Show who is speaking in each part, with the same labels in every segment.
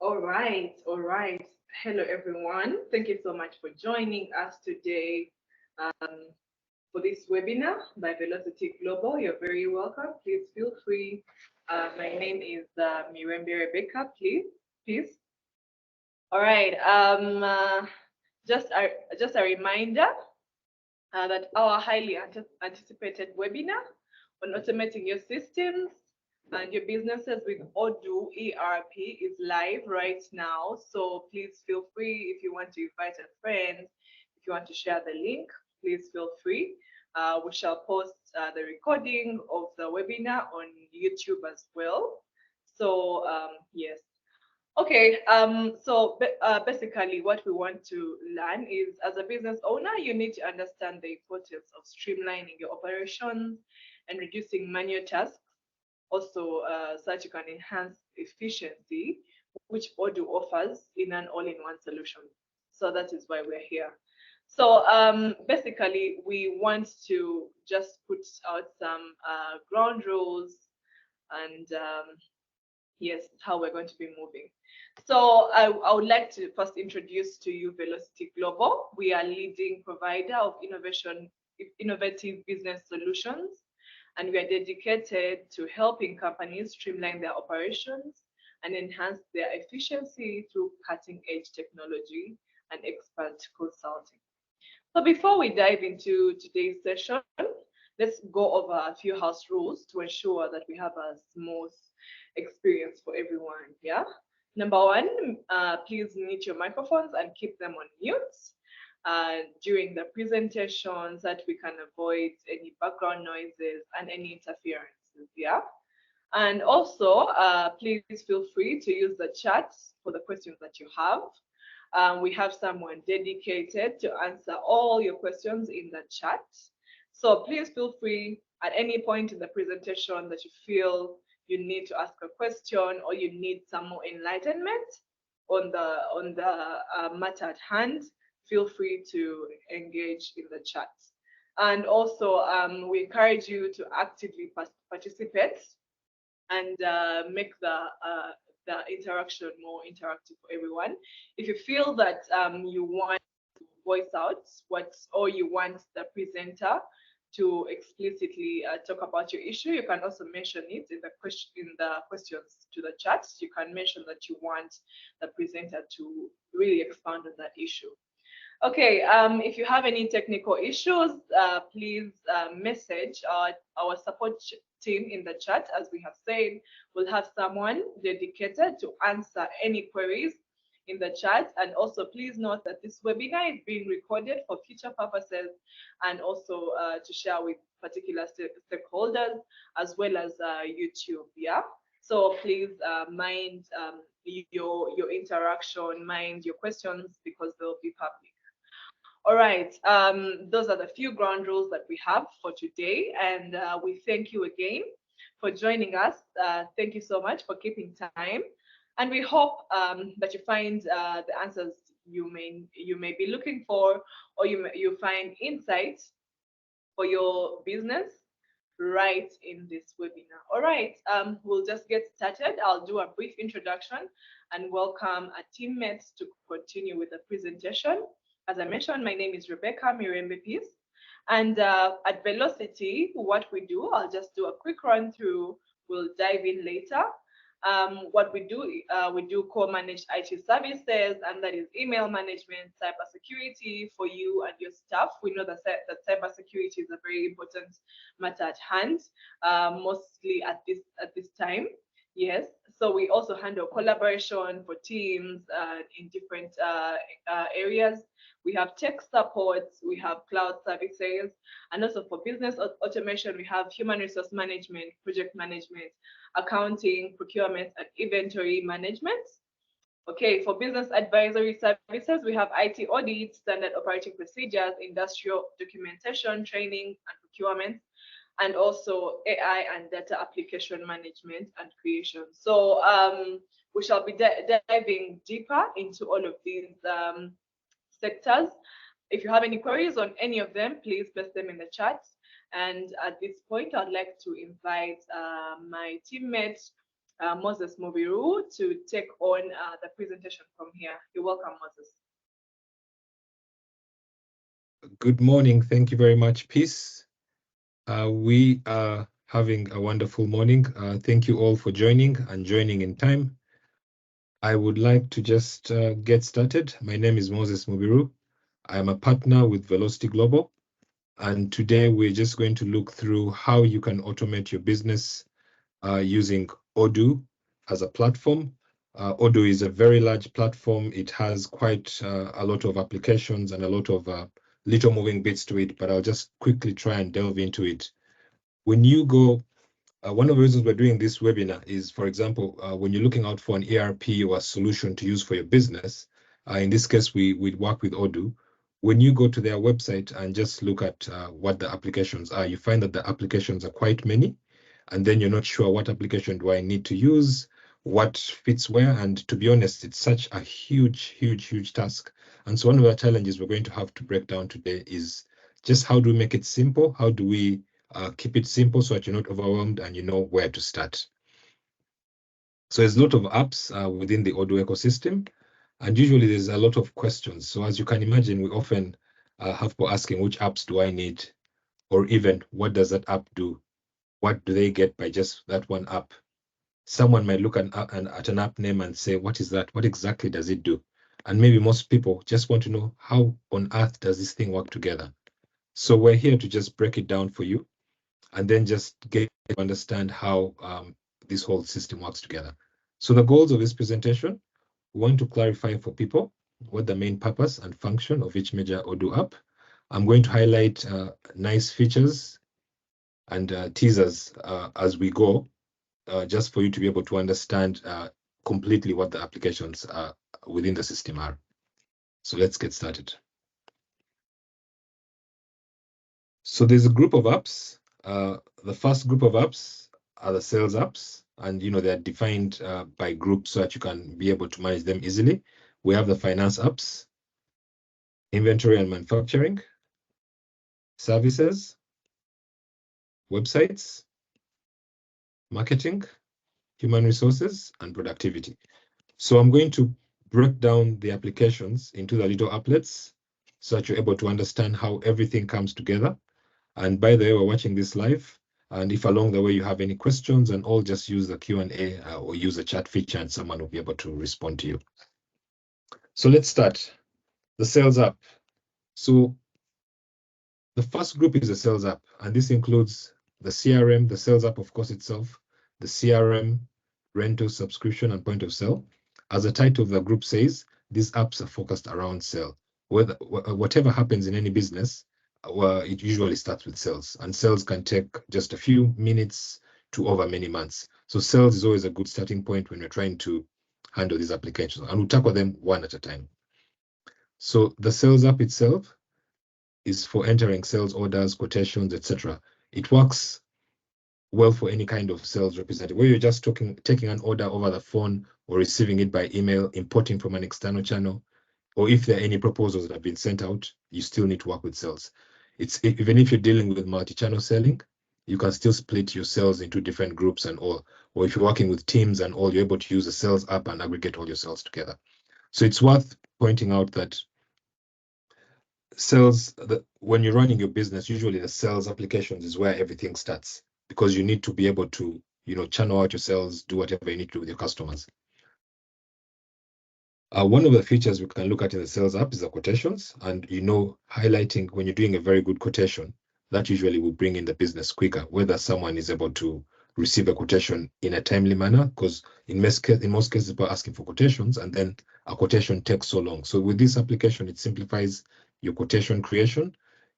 Speaker 1: All right. Hello, everyone. Thank you so much for joining us today for this webinar by Velocity Global. You're very welcome. Please feel free. My name is Mirembe Rebecca. Please. All right. Just a reminder that our highly anticipated webinar on automating your systems and your businesses with Odoo ERP is live right now. So please feel free if you want to invite a friend, if you want to share the link, please feel free. We shall post the recording of the webinar on YouTube as well. So yes. Okay, basically what we want to learn is, as a business owner, you need to understand the importance of streamlining your operations and reducing manual tasks, also so that you can enhance efficiency, which Odoo offers in an all-in-one solution. So that is why we're here. So basically, we want to just put out some ground rules and yes, how we're going to be moving. So I would like to first introduce to you Velocity Global. We are leading provider of innovative business solutions, and we are dedicated to helping companies streamline their operations and enhance their efficiency through cutting-edge technology and expert consulting. So before we dive into today's session, let's go over a few house rules to ensure that we have a smooth experience for everyone. Yeah. Number one, please mute your microphones and keep them on mute during the presentation so that we can avoid any background noises and any interferences. Yeah. And also, please feel free to use the chat for the questions that you have. We have someone dedicated to answer all your questions in the chat. So please feel free at any point in the presentation that you feel you need to ask a question or you need some more enlightenment on the matter at hand, feel free to engage in the chat. And also, we encourage you to actively participate and make the interaction more interactive for everyone. If you feel that you want to voice out or you want the presenter to explicitly talk about your issue, you can also mention it in the questions to the chat. You can mention that you want the presenter to really expand on that issue. Okay, if you have any technical issues, please message our support team in the chat. As we have said, we'll have someone dedicated to answer any queries in the chat. And also please note that this webinar is being recorded for future purposes and also to share with particular stakeholders as well as YouTube. Yeah. So please mind your interaction, mind your questions, because they'll be public. All right, those are the few ground rules that we have for today, and we thank you again for joining us. Thank you so much for keeping time, and we hope that you find the answers you may be looking for, or you find insights for your business right in this webinar. All right, we'll just get started. I'll do a brief introduction and welcome our teammates to continue with the presentation. As I mentioned, my name is Rebecca Mirembe Peace. And at Velocity, what we do, I'll just do a quick run through. We'll dive in later. What we do co-managed IT services, and that is email management, cybersecurity for you and your staff. We know that cybersecurity is a very important matter at hand, mostly at this time. Yes, so we also handle collaboration for teams in different areas. We have tech support, we have cloud services, and also for business automation, we have human resource management, project management, accounting, procurement, and inventory management. Okay, for business advisory services, we have IT audits, standard operating procedures, industrial documentation, training, and procurement, and also AI and data application management and creation. So we shall be diving deeper into all of these sectors. If you have any queries on any of them, please place them in the chat. And at this point, I'd like to invite my teammates Moses Mubiru to take on the presentation from here. You're welcome, Moses.
Speaker 2: Good morning. Thank you very much, Peace. We are having a wonderful morning. Thank you all for joining and joining in time. I would like to just get started. My name is Moses Mubiru. I am a partner with Velocity Global. And today we're just going to look through how you can automate your business using Odoo as a platform. Odoo is a very large platform. It has quite a lot of applications and a lot of little moving bits to it, but I'll just quickly try and delve into it. When you go, one of the reasons we're doing this webinar is, for example, when you're looking out for an ERP or a solution to use for your business, in this case, we work with Odoo. When you go to their website and just look at what the applications are, you find that the applications are quite many, and then you're not sure what application do I need to use, what fits where, and to be honest, it's such a huge task. And so one of the challenges we're going to have to break down today is just how do we make it simple? How do we keep it simple so that you're not overwhelmed and you know where to start? So there's a lot of apps within the Odoo ecosystem, and usually there's a lot of questions. So as you can imagine, we often have people asking, which apps do I need? Or even, what does that app do? What do they get by just that one app? Someone might look at an app name and say, what is that? What exactly does it do? And maybe most people just want to know, how on earth does this thing work together? So we're here to just break it down for you and then just get to understand how this whole system works together. So the goals of this presentation, we want to clarify for people what the main purpose and function of each major Odoo app. I'm going to highlight nice features and teasers as we go, just for you to be able to understand completely what the applications within the system are. So let's get started. So there's a group of apps. The first group of apps are the sales apps, and they're defined by groups so that you can be able to manage them easily. We have the finance apps, inventory and manufacturing, services, websites, marketing, human resources, and productivity. So I'm going to break down the applications into the little applets so that you're able to understand how everything comes together. And by the way, we're watching this live. And if along the way you have any questions, and all, just use the Q&A or use the chat feature and someone will be able to respond to you. So let's start. The sales app. So the first group is the sales app, and this includes the CRM, the sales app, of course, itself, the CRM, rental, subscription, and point of sale. As the title of the group says, these apps are focused around sale. Whatever happens in any business, it usually starts with sales, and sales can take just a few minutes to over many months. So sales is always a good starting point when we're trying to handle these applications, and we'll tackle them one at a time. So the sales app itself is for entering sales orders, quotations, etc. It works well for any kind of sales representative, where you're just taking an order over the phone or receiving it by email, importing from an external channel, or if there are any proposals that have been sent out, you still need to work with sales. Even if you're dealing with multi-channel selling, you can still split your sales into different groups and all. Or if you're working with teams and all, you're able to use a sales app and aggregate all your sales together. So it's worth pointing out that sales, when you're running your business, usually the sales applications is where everything starts, because you need to be able to channel out your sales, do whatever you need to do with your customers. One of the features we can look at in the sales app is the quotations, and highlighting when you're doing a very good quotation, that usually will bring in the business quicker, whether someone is able to receive a quotation in a timely manner, because in most cases people are asking for quotations and then a quotation takes so long. So with this application, it simplifies your quotation creation.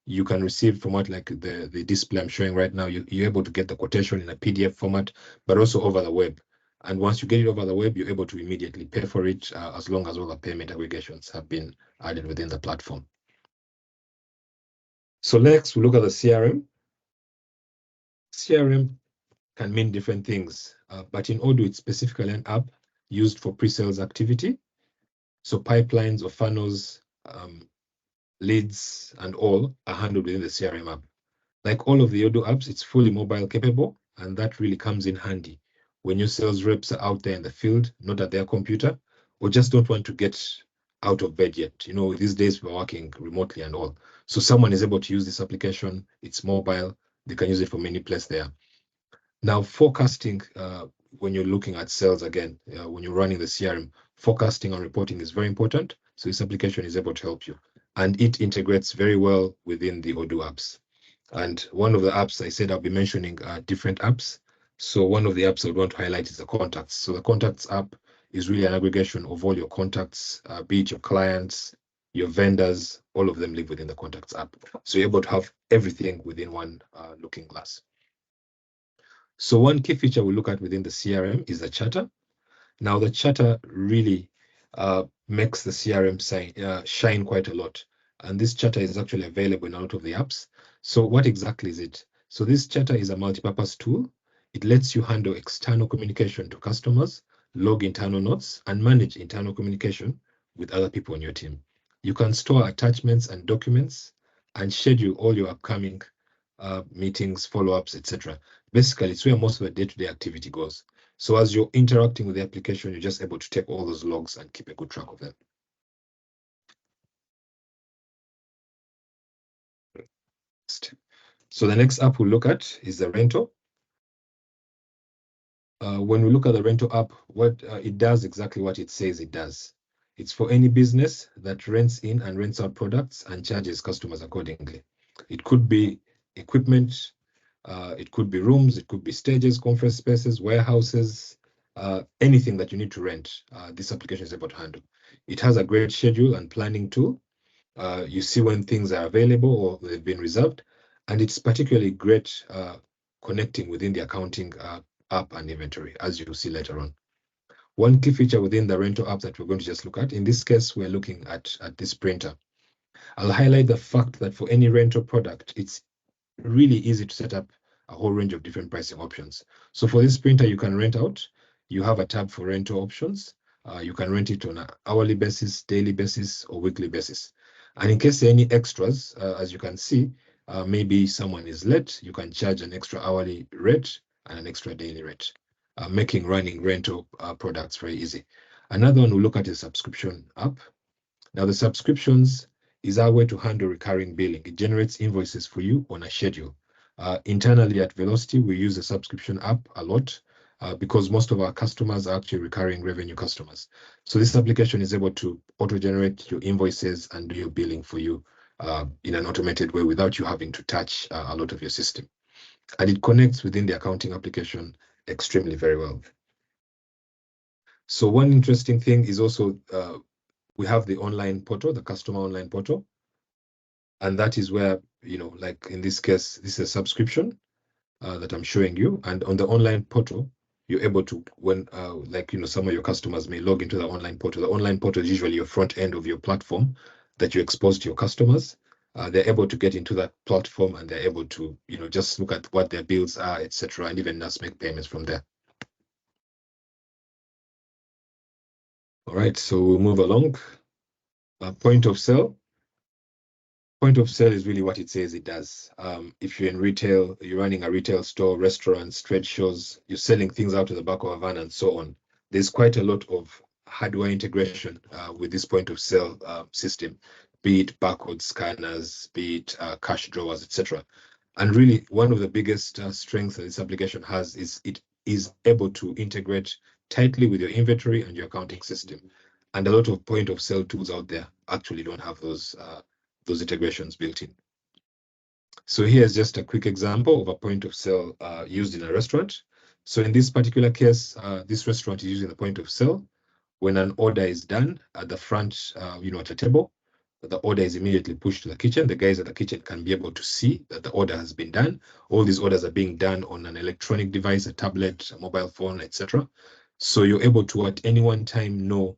Speaker 2: You can receive from what, like the display I'm showing right now, you're able to get the quotation in a PDF format, but also over the web. And once you get it over the web, you're able to immediately pay for it as long as all the payment aggregations have been added within the platform. So next, we look at the CRM. CRM can mean different things, but in Odoo, it's specifically an app used for pre-sales activity. So pipelines or funnels, leads, and all are handled within the CRM app. Like all of the Odoo apps, it's fully mobile capable, and that really comes in handy when your sales reps are out there in the field, not at their computer, or just don't want to get out of bed yet. You know, these days we're working remotely and all. So someone is able to use this application. It's mobile. They can use it from any place there. Now, forecasting, when you're looking at sales again, when you're running the CRM, forecasting and reporting is very important. So this application is able to help you. And it integrates very well within the Odoo apps. And one of the apps I said I'll be mentioning different apps. So one of the apps I would want to highlight is the Contacts. So the Contacts app is really an aggregation of all your contacts, be it your clients, your vendors, all of them live within the Contacts app. So you're able to have everything within one looking glass. So one key feature we look at within the CRM is the chatter. Now the chatter really makes the CRM shine quite a lot. And this chatter is actually available in a lot of the apps. So what exactly is it? So this chatter is a multipurpose tool. It lets you handle external communication to customers, log internal notes, and manage internal communication with other people on your team. You can store attachments and documents and schedule all your upcoming meetings, follow-ups, etc. Basically, it's where most of the day-to-day activity goes. So as you're interacting with the application, you're just able to take all those logs and keep a good track of them. So the next app we'll look at is the rental. When we look at the rental app, what it does exactly what it says it does. It's for any business that rents in and rents out products and charges customers accordingly. It could be equipment, it could be rooms, it could be stages, conference spaces, warehouses, anything that you need to rent. This application is able to handle. It has a great schedule and planning tool. You see when things are available or they've been reserved, and it's particularly great connecting within the accounting app and inventory, as you'll see later on. One key feature within the rental app that we're going to just look at, in this case, we're looking at this printer. I'll highlight the fact that for any rental product, it's really easy to set up a whole range of different pricing options. So for this printer, you can rent out. You have a tab for rental options. You can rent it on an hourly basis, daily basis, or weekly basis. And in case there are any extras, as you can see, maybe someone is late, you can charge an extra hourly rate and an extra daily rate, making running rental products very easy. Another one we look at is subscription app. Now, the subscriptions is our way to handle recurring billing. It generates invoices for you on a schedule. Internally at Velocity, we use the subscription app a lot because most of our customers are actually recurring revenue customers. So this application is able to auto-generate your invoices and do your billing for you in an automated way without you having to touch a lot of your system. And it connects within the accounting application extremely very well. So one interesting thing is also we have the online portal, the customer online portal. And that is where, you know, like in this case, this is a subscription that I'm showing you. And on the online portal, you're able to, when, like, you know, some of your customers may log into the online portal. The online portal is usually your front end of your platform that you expose to your customers. They're able to get into that platform and they're able to, you know, just look at what their bills are, etc., and even just make payments from there. All right, so we'll move along. Point of sale. Point of sale is really what it says it does. If you're in retail, you're running a retail store, restaurants, trade shows, you're selling things out of the back of a van and so on. There's quite a lot of hardware integration with this point of sale system, be it barcode scanners, be it cash drawers, etc. And really, one of the biggest strengths that this application has is it is able to integrate tightly with your inventory and your accounting system. And a lot of point of sale tools out there actually don't have those integrations built in. So here's just a quick example of a point of sale used in a restaurant. So in this particular case, this restaurant is using the point of sale. When an order is done at the front, you know, at a table, the order is immediately pushed to the kitchen. The guys at the kitchen can be able to see that the order has been done. All these orders are being done on an electronic device, a tablet, a mobile phone, etc. So you're able to at any one time know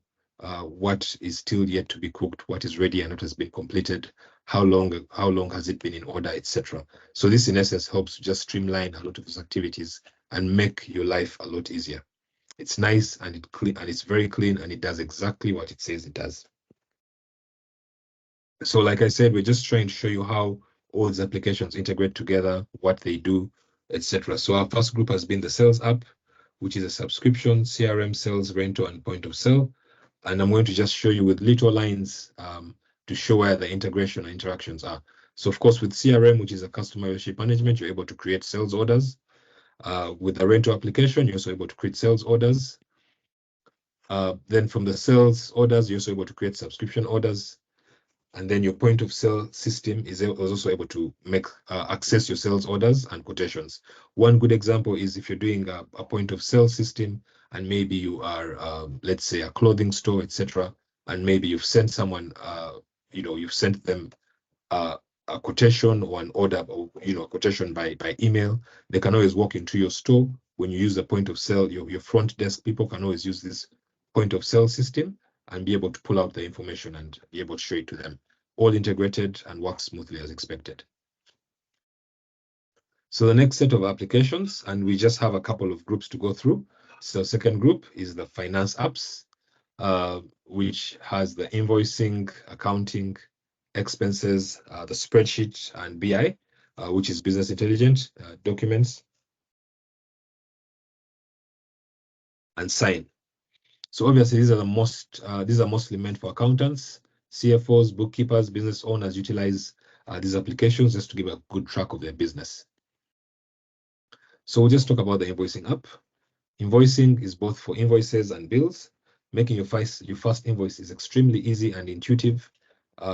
Speaker 2: what is still yet to be cooked, what is ready and what has been completed, how long has it been in order, etc. So this in essence helps to just streamline a lot of those activities and make your life a lot easier. It's nice and it's very clean and it does exactly what it says it does. So like I said, we're just trying to show you how all these applications integrate together, what they do, etc. So our first group has been the sales app. which is a subscription, CRM, sales, rental, and point of sale. And I'm going to just show you with little lines to show where the integration and interactions are. So of course, with CRM, which is a customer relationship management, you're able to create sales orders. With the rental application, you're also able to create sales orders. Then from the sales orders, you're also able to create subscription orders. And then your point of sale system is also able to make access your sales orders and quotations. One good example is if you're doing a point of sale system, and maybe you are, let's say, a clothing store, etc., and maybe you've sent someone, you've sent them a quotation or an order, or a quotation by email. They can always walk into your store. When you use the point of sale, your front desk people can always use this point of sale system and be able to pull out the information and be able to show it to them. All integrated and works smoothly as expected. So the next set of applications, and we just have a couple of groups to go through. So second group is the finance apps, which has the invoicing, accounting, expenses, the spreadsheet, and BI, which is business intelligence, documents, and sign. So obviously these are mostly meant for accountants, CFOs, bookkeepers, business owners utilize these applications just to give a good track of their business. So we'll just talk about the invoicing app. Invoicing is both for invoices and bills. Making your first invoice is extremely easy and intuitive.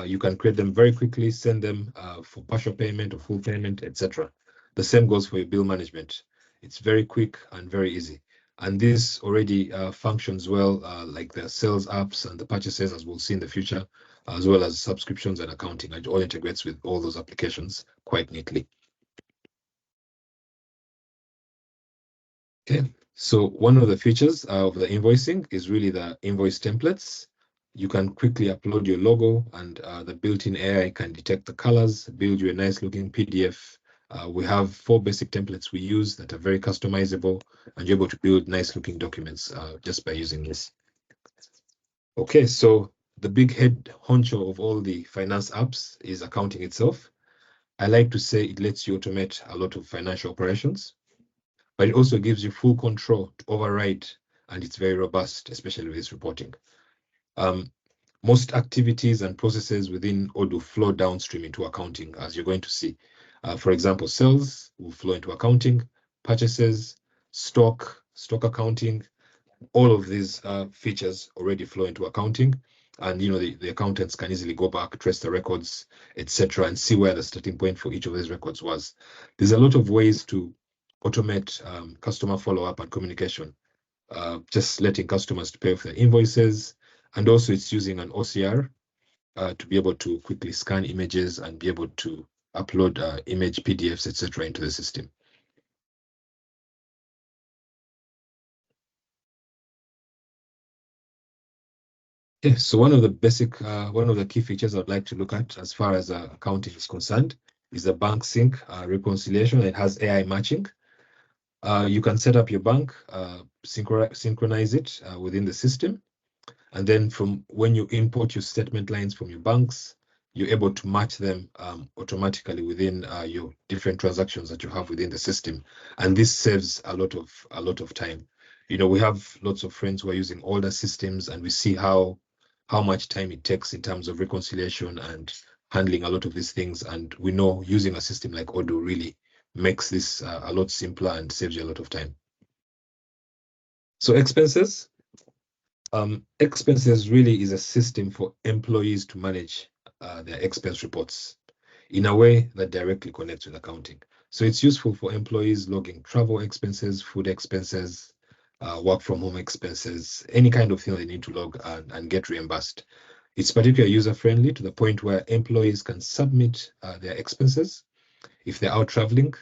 Speaker 2: You can create them very quickly, send them for partial payment or full payment, etc. The same goes for your bill management. It's very quick and very easy. And this already functions well, like the sales apps and the purchases, as we'll see in the future, as well as subscriptions and accounting. It all integrates with all those applications quite neatly. Okay, so one of the features of the invoicing is really the invoice templates. You can quickly upload your logo, and the built-in AI can detect the colors, build you a nice looking PDF. We have 4 basic templates we use that are very customizable, and you're able to build nice looking documents just by using this. Okay, so the big head honcho of all the finance apps is accounting itself. I like to say it lets you automate a lot of financial operations, but it also gives you full control to override, and it's very robust, especially with this reporting. Most activities and processes within Odoo flow downstream into accounting, as you're going to see. For example, sales will flow into accounting, purchases, stock accounting, all of these features already flow into accounting. And the accountants can easily go back, trace the records, etc., and see where the starting point for each of these records was. There's a lot of ways to automate customer follow-up and communication, just letting customers to pay for their invoices. And also it's using an OCR to be able to quickly scan images and be able to upload image PDFs, etc., into the system. Okay, so one of the key features I'd like to look at as far as accounting is concerned is the bank sync reconciliation. It has AI matching. You can set up your bank, synchronize it within the system. And then from when you import your statement lines from your banks, you're able to match them automatically within your different transactions that you have within the system. And this saves a lot of time. We have lots of friends who are using older systems, and we see how much time it takes in terms of reconciliation and handling a lot of these things. And we know using a system like Odoo really makes this a lot simpler and saves you a lot of time. So expenses. Expenses really is a system for employees to manage their expense reports in a way that directly connects with accounting. So it's useful for employees logging travel expenses, food expenses, work from home expenses, any kind of thing they need to log and get reimbursed. It's particularly user-friendly to the point where employees can submit their expenses. If they're out traveling,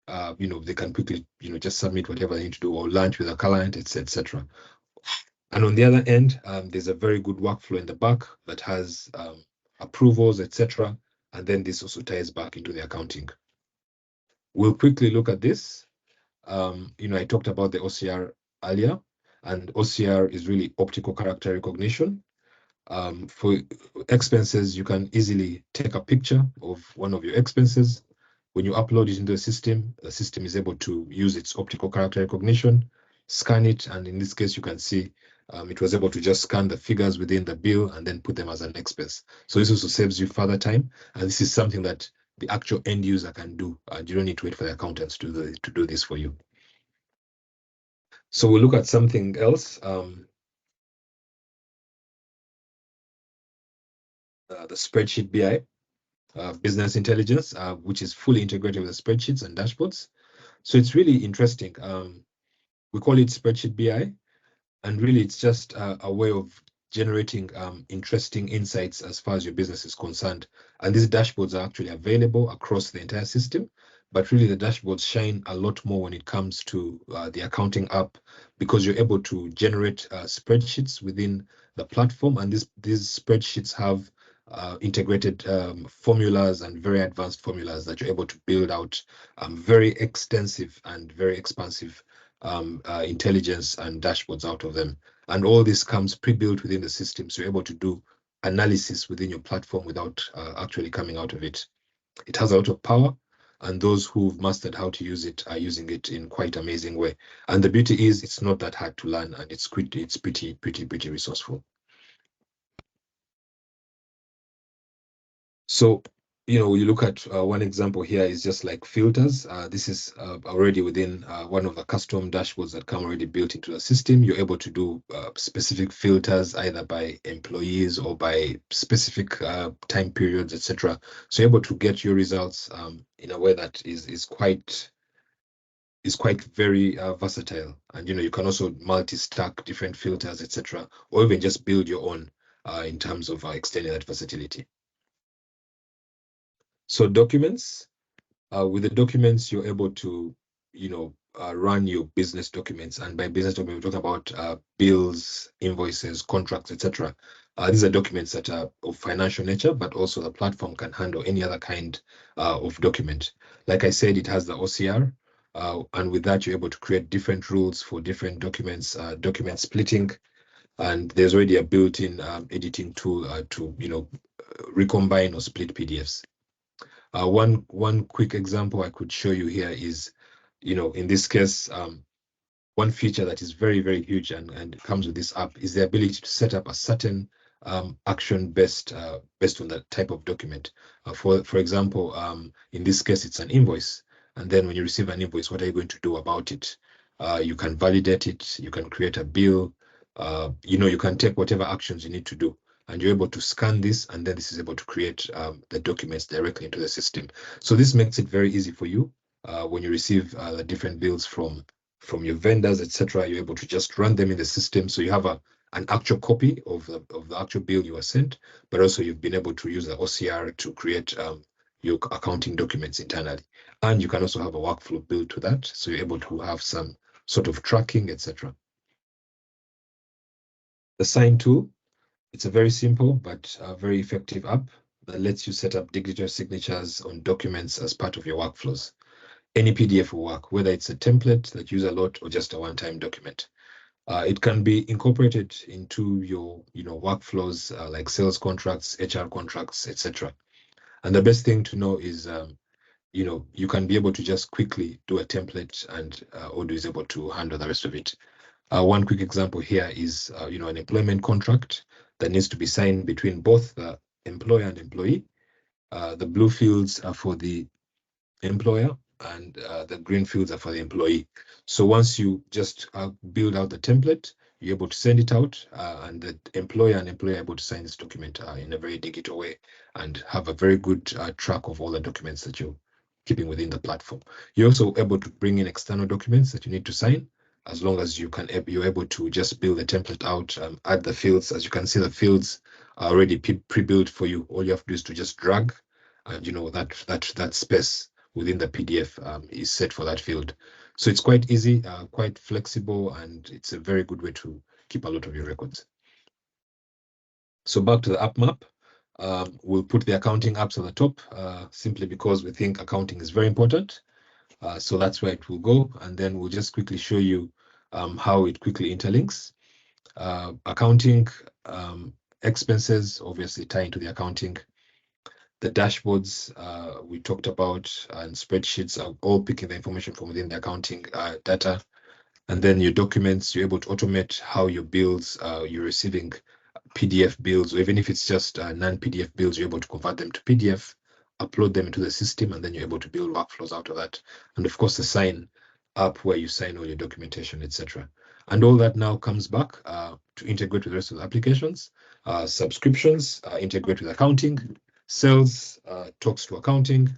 Speaker 2: they can quickly, just submit whatever they need to do, or lunch with a client, etc. And on the other end, there's a very good workflow in the back that has approvals, etc. And then this also ties back into the accounting. We'll quickly look at this. I talked about the OCR earlier, and OCR is really optical character recognition. For expenses, you can easily take a picture of one of your expenses. When you upload it into the system is able to use its optical character recognition scan it, and in this case, you can see it was able to just scan the figures within the bill and then put them as an expense. So this also saves you further time, and this is something that the actual end user can do, and you don't need to wait for the accountants to do this for you. So we'll look at something else. The spreadsheet BI, business intelligence, which is fully integrated with the spreadsheets and dashboards. So it's really interesting. We call it spreadsheet BI, and really it's just a way of generating interesting insights as far as your business is concerned. And these dashboards are actually available across the entire system, but really the dashboards shine a lot more when it comes to the accounting app, because you're able to generate spreadsheets within the platform, and these spreadsheets have integrated formulas and very advanced formulas that you're able to build out very extensive and very expansive intelligence and dashboards out of them. And all this comes pre-built within the system, so you're able to do analysis within your platform without actually coming out of it. It has a lot of power, and those who've mastered how to use it are using it in quite amazing way. And the beauty is it's not that hard to learn, and it's pretty resourceful. So, you look at one example here is just like filters. This is already within one of the custom dashboards that come already built into the system. You're able to do specific filters either by employees or by specific time periods, etc. So you're able to get your results in a way that is quite very versatile. And you can also multi-stack different filters, etc., or even just build your own in terms of extending that versatility. So documents, with the documents, you're able to, run your business documents. And by business documents, we're talking about bills, invoices, contracts, etc. These are documents that are of financial nature, but also the platform can handle any other kind of document. Like I said, it has the OCR, and with that, you're able to create different rules for different documents, document splitting, and there's already a built-in editing tool to, recombine or split PDFs. One quick example I could show you here is, in this case, one feature that is very, very huge and comes with this app is the ability to set up a certain action based on the type of document. For example, in this case, it's an invoice. And then when you receive an invoice, what are you going to do about it? You can validate it. You can create a bill. You can take whatever actions you need to do, and you're able to scan this, and then this is able to create the documents directly into the system. So this makes it very easy for you when you receive the different bills from your vendors, etc. You're able to just run them in the system, so you have an actual copy of the actual bill you were sent, but also you've been able to use the OCR to create your accounting documents internally, and you can also have a workflow built to that, so you're able to have some sort of tracking, etc. The Sign tool, it's a very simple but very effective app that lets you set up digital signatures on documents as part of your workflows. Any PDF will work, whether it's a template that you use a lot or just a one-time document. It can be incorporated into your workflows like sales contracts, HR contracts, etc. And the best thing to know is you can be able to just quickly do a template, and Odoo is able to handle the rest of it. One quick example here is an employment contract that needs to be signed between both the employer and employee. The blue fields are for the employer, and the green fields are for the employee. So once you just build out the template, you're able to send it out, and the employer and employee are able to sign this document in a very digital way and have a very good track of all the documents that you're keeping within the platform. You're also able to bring in external documents that you need to sign, as long as you're able to just build the template out, add the fields. As you can see, the fields are already pre-built for you. All you have to do is to just drag, and that space within the PDF is set for that field. So it's quite easy, quite flexible, and it's a very good way to keep a lot of your records. So back to the app map. We'll put the accounting apps at the top simply because we think accounting is very important. So that's where it will go. And then we'll just quickly show you how it quickly interlinks. Accounting expenses obviously tie into the accounting. The dashboards we talked about and spreadsheets are all picking the information from within the accounting data. And then your documents, you're able to automate how your bills, you're receiving PDF bills, or even if it's just non-PDF bills, you're able to convert them to PDF, upload them into the system, and then you're able to build workflows out of that. And of course, the sign app where you sign all your documentation, etc. And all that now comes back to integrate with the rest of the applications. Subscriptions integrate with accounting. Sales talks to accounting.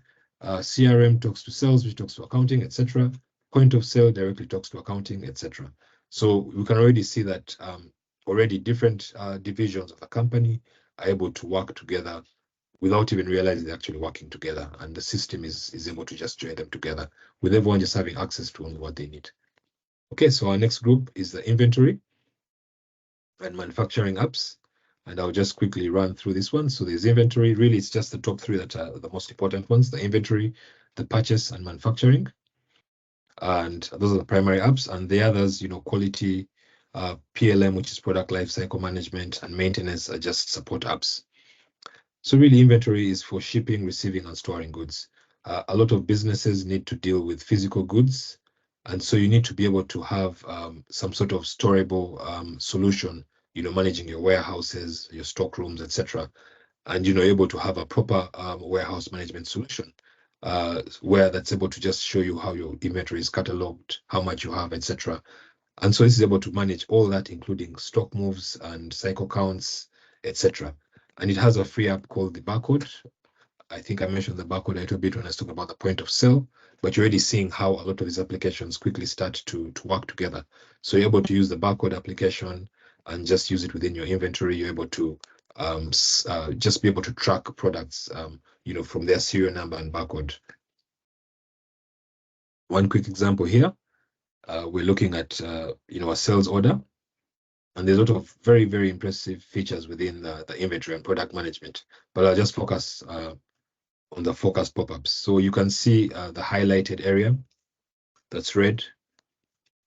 Speaker 2: CRM talks to sales, which talks to accounting, etc. Point of sale directly talks to accounting, etc. So we can already see that already different divisions of the company are able to work together without even realizing they're actually working together. And the system is able to just join them together with everyone just having access to only what they need. Okay, so our next group is the inventory and manufacturing apps. And I'll just quickly run through this one. So there's inventory. Really, it's just the top three that are the most important ones: the inventory, the purchase, and manufacturing. And those are the primary apps. And the others, quality, PLM, which is product lifecycle management, and maintenance are just support apps. So really, inventory is for shipping, receiving, and storing goods. A lot of businesses need to deal with physical goods, and so you need to be able to have some sort of storable solution, managing your warehouses, your stock rooms, etc. And able to have a proper warehouse management solution where that's able to just show you how your inventory is cataloged, how much you have, etc. And so this is able to manage all that, including stock moves and cycle counts, etc. And it has a free app called the Barcode. I think I mentioned the Barcode a little bit when I was talking about the point of sale, but you're already seeing how a lot of these applications quickly start to work together. So you're able to use the Barcode application and just use it within your inventory. You're able to just be able to track products, from their serial number and barcode. One quick example here, we're looking at, a sales order. And there's a lot of very, very impressive features within the inventory and product management. But I'll just focus on the focus pop-ups. So you can see the highlighted area that's red,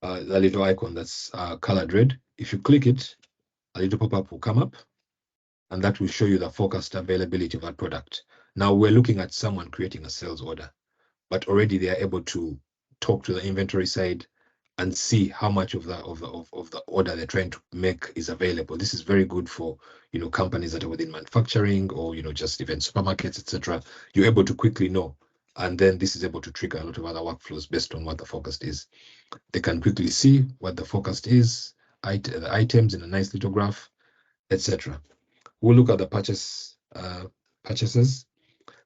Speaker 2: the little icon that's colored red. If you click it, a little pop-up will come up, and that will show you the forecast availability of that product. Now we're looking at someone creating a sales order, but already they are able to talk to the inventory side and see how much of the order they're trying to make is available. This is very good for companies that are within manufacturing or just even supermarkets, etc. You're able to quickly know, and then this is able to trigger a lot of other workflows based on what the forecast is. They can quickly see what the forecast is, the items in a nice little graph, etc. We'll look at the purchases.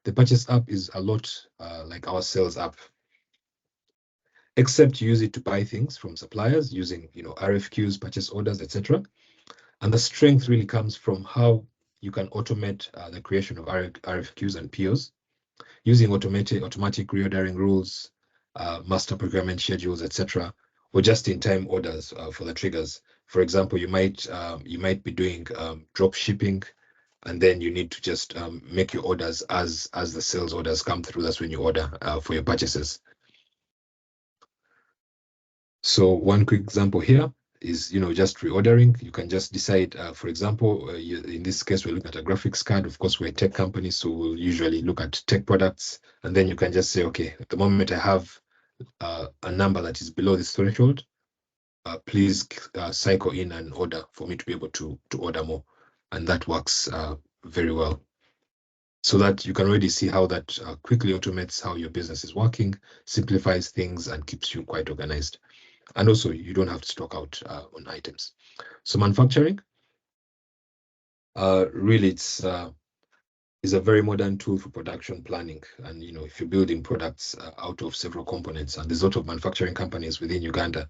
Speaker 2: The purchase app is a lot like our sales app, except you use it to buy things from suppliers using RFQs, purchase orders, etc. And the strength really comes from how you can automate the creation of RFQs and POs using automatic reordering rules, master procurement schedules, etc., or just-in-time orders for the triggers. For example, you might be doing drop shipping, and then you need to just make your orders as the sales orders come through. That's when you order for your purchases. So one quick example here is, just reordering. You can just decide, for example, in this case, we're looking at a graphics card. Of course, we're a tech company, so we'll usually look at tech products. And then you can just say, okay, at the moment I have a number that is below this threshold. Please cycle in an order for me to be able to order more. And that works very well. So that you can already see how that quickly automates how your business is working, simplifies things, and keeps you quite organized. And also, you don't have to stock out on items. So manufacturing, really, is a very modern tool for production planning. And if you're building products out of several components, and there's a lot of manufacturing companies within Uganda,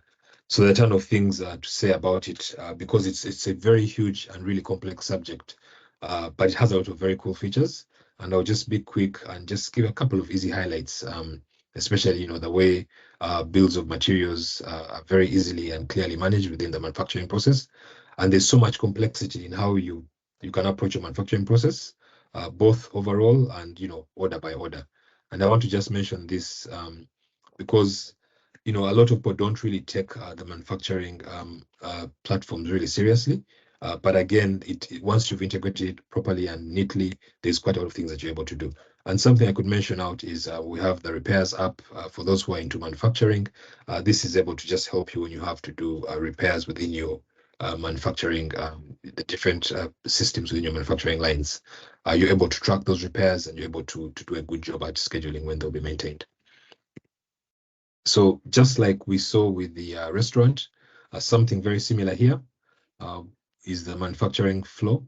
Speaker 2: so there are a ton of things to say about it because it's a very huge and really complex subject, but it has a lot of very cool features. And I'll just be quick and just give a couple of easy highlights, especially the way bills of materials are very easily and clearly managed within the manufacturing process. And there's so much complexity in how you can approach a manufacturing process, both overall and order by order. And I want to just mention this because a lot of people don't really take the manufacturing platforms really seriously. But again, once you've integrated it properly and neatly, there's quite a lot of things that you're able to do. And something I could mention out is we have the repairs app for those who are into manufacturing. This is able to just help you when you have to do repairs within your manufacturing, the different systems within your manufacturing lines. You're able to track those repairs, and you're able to do a good job at scheduling when they'll be maintained. So just like we saw with the restaurant, something very similar here is the manufacturing flow.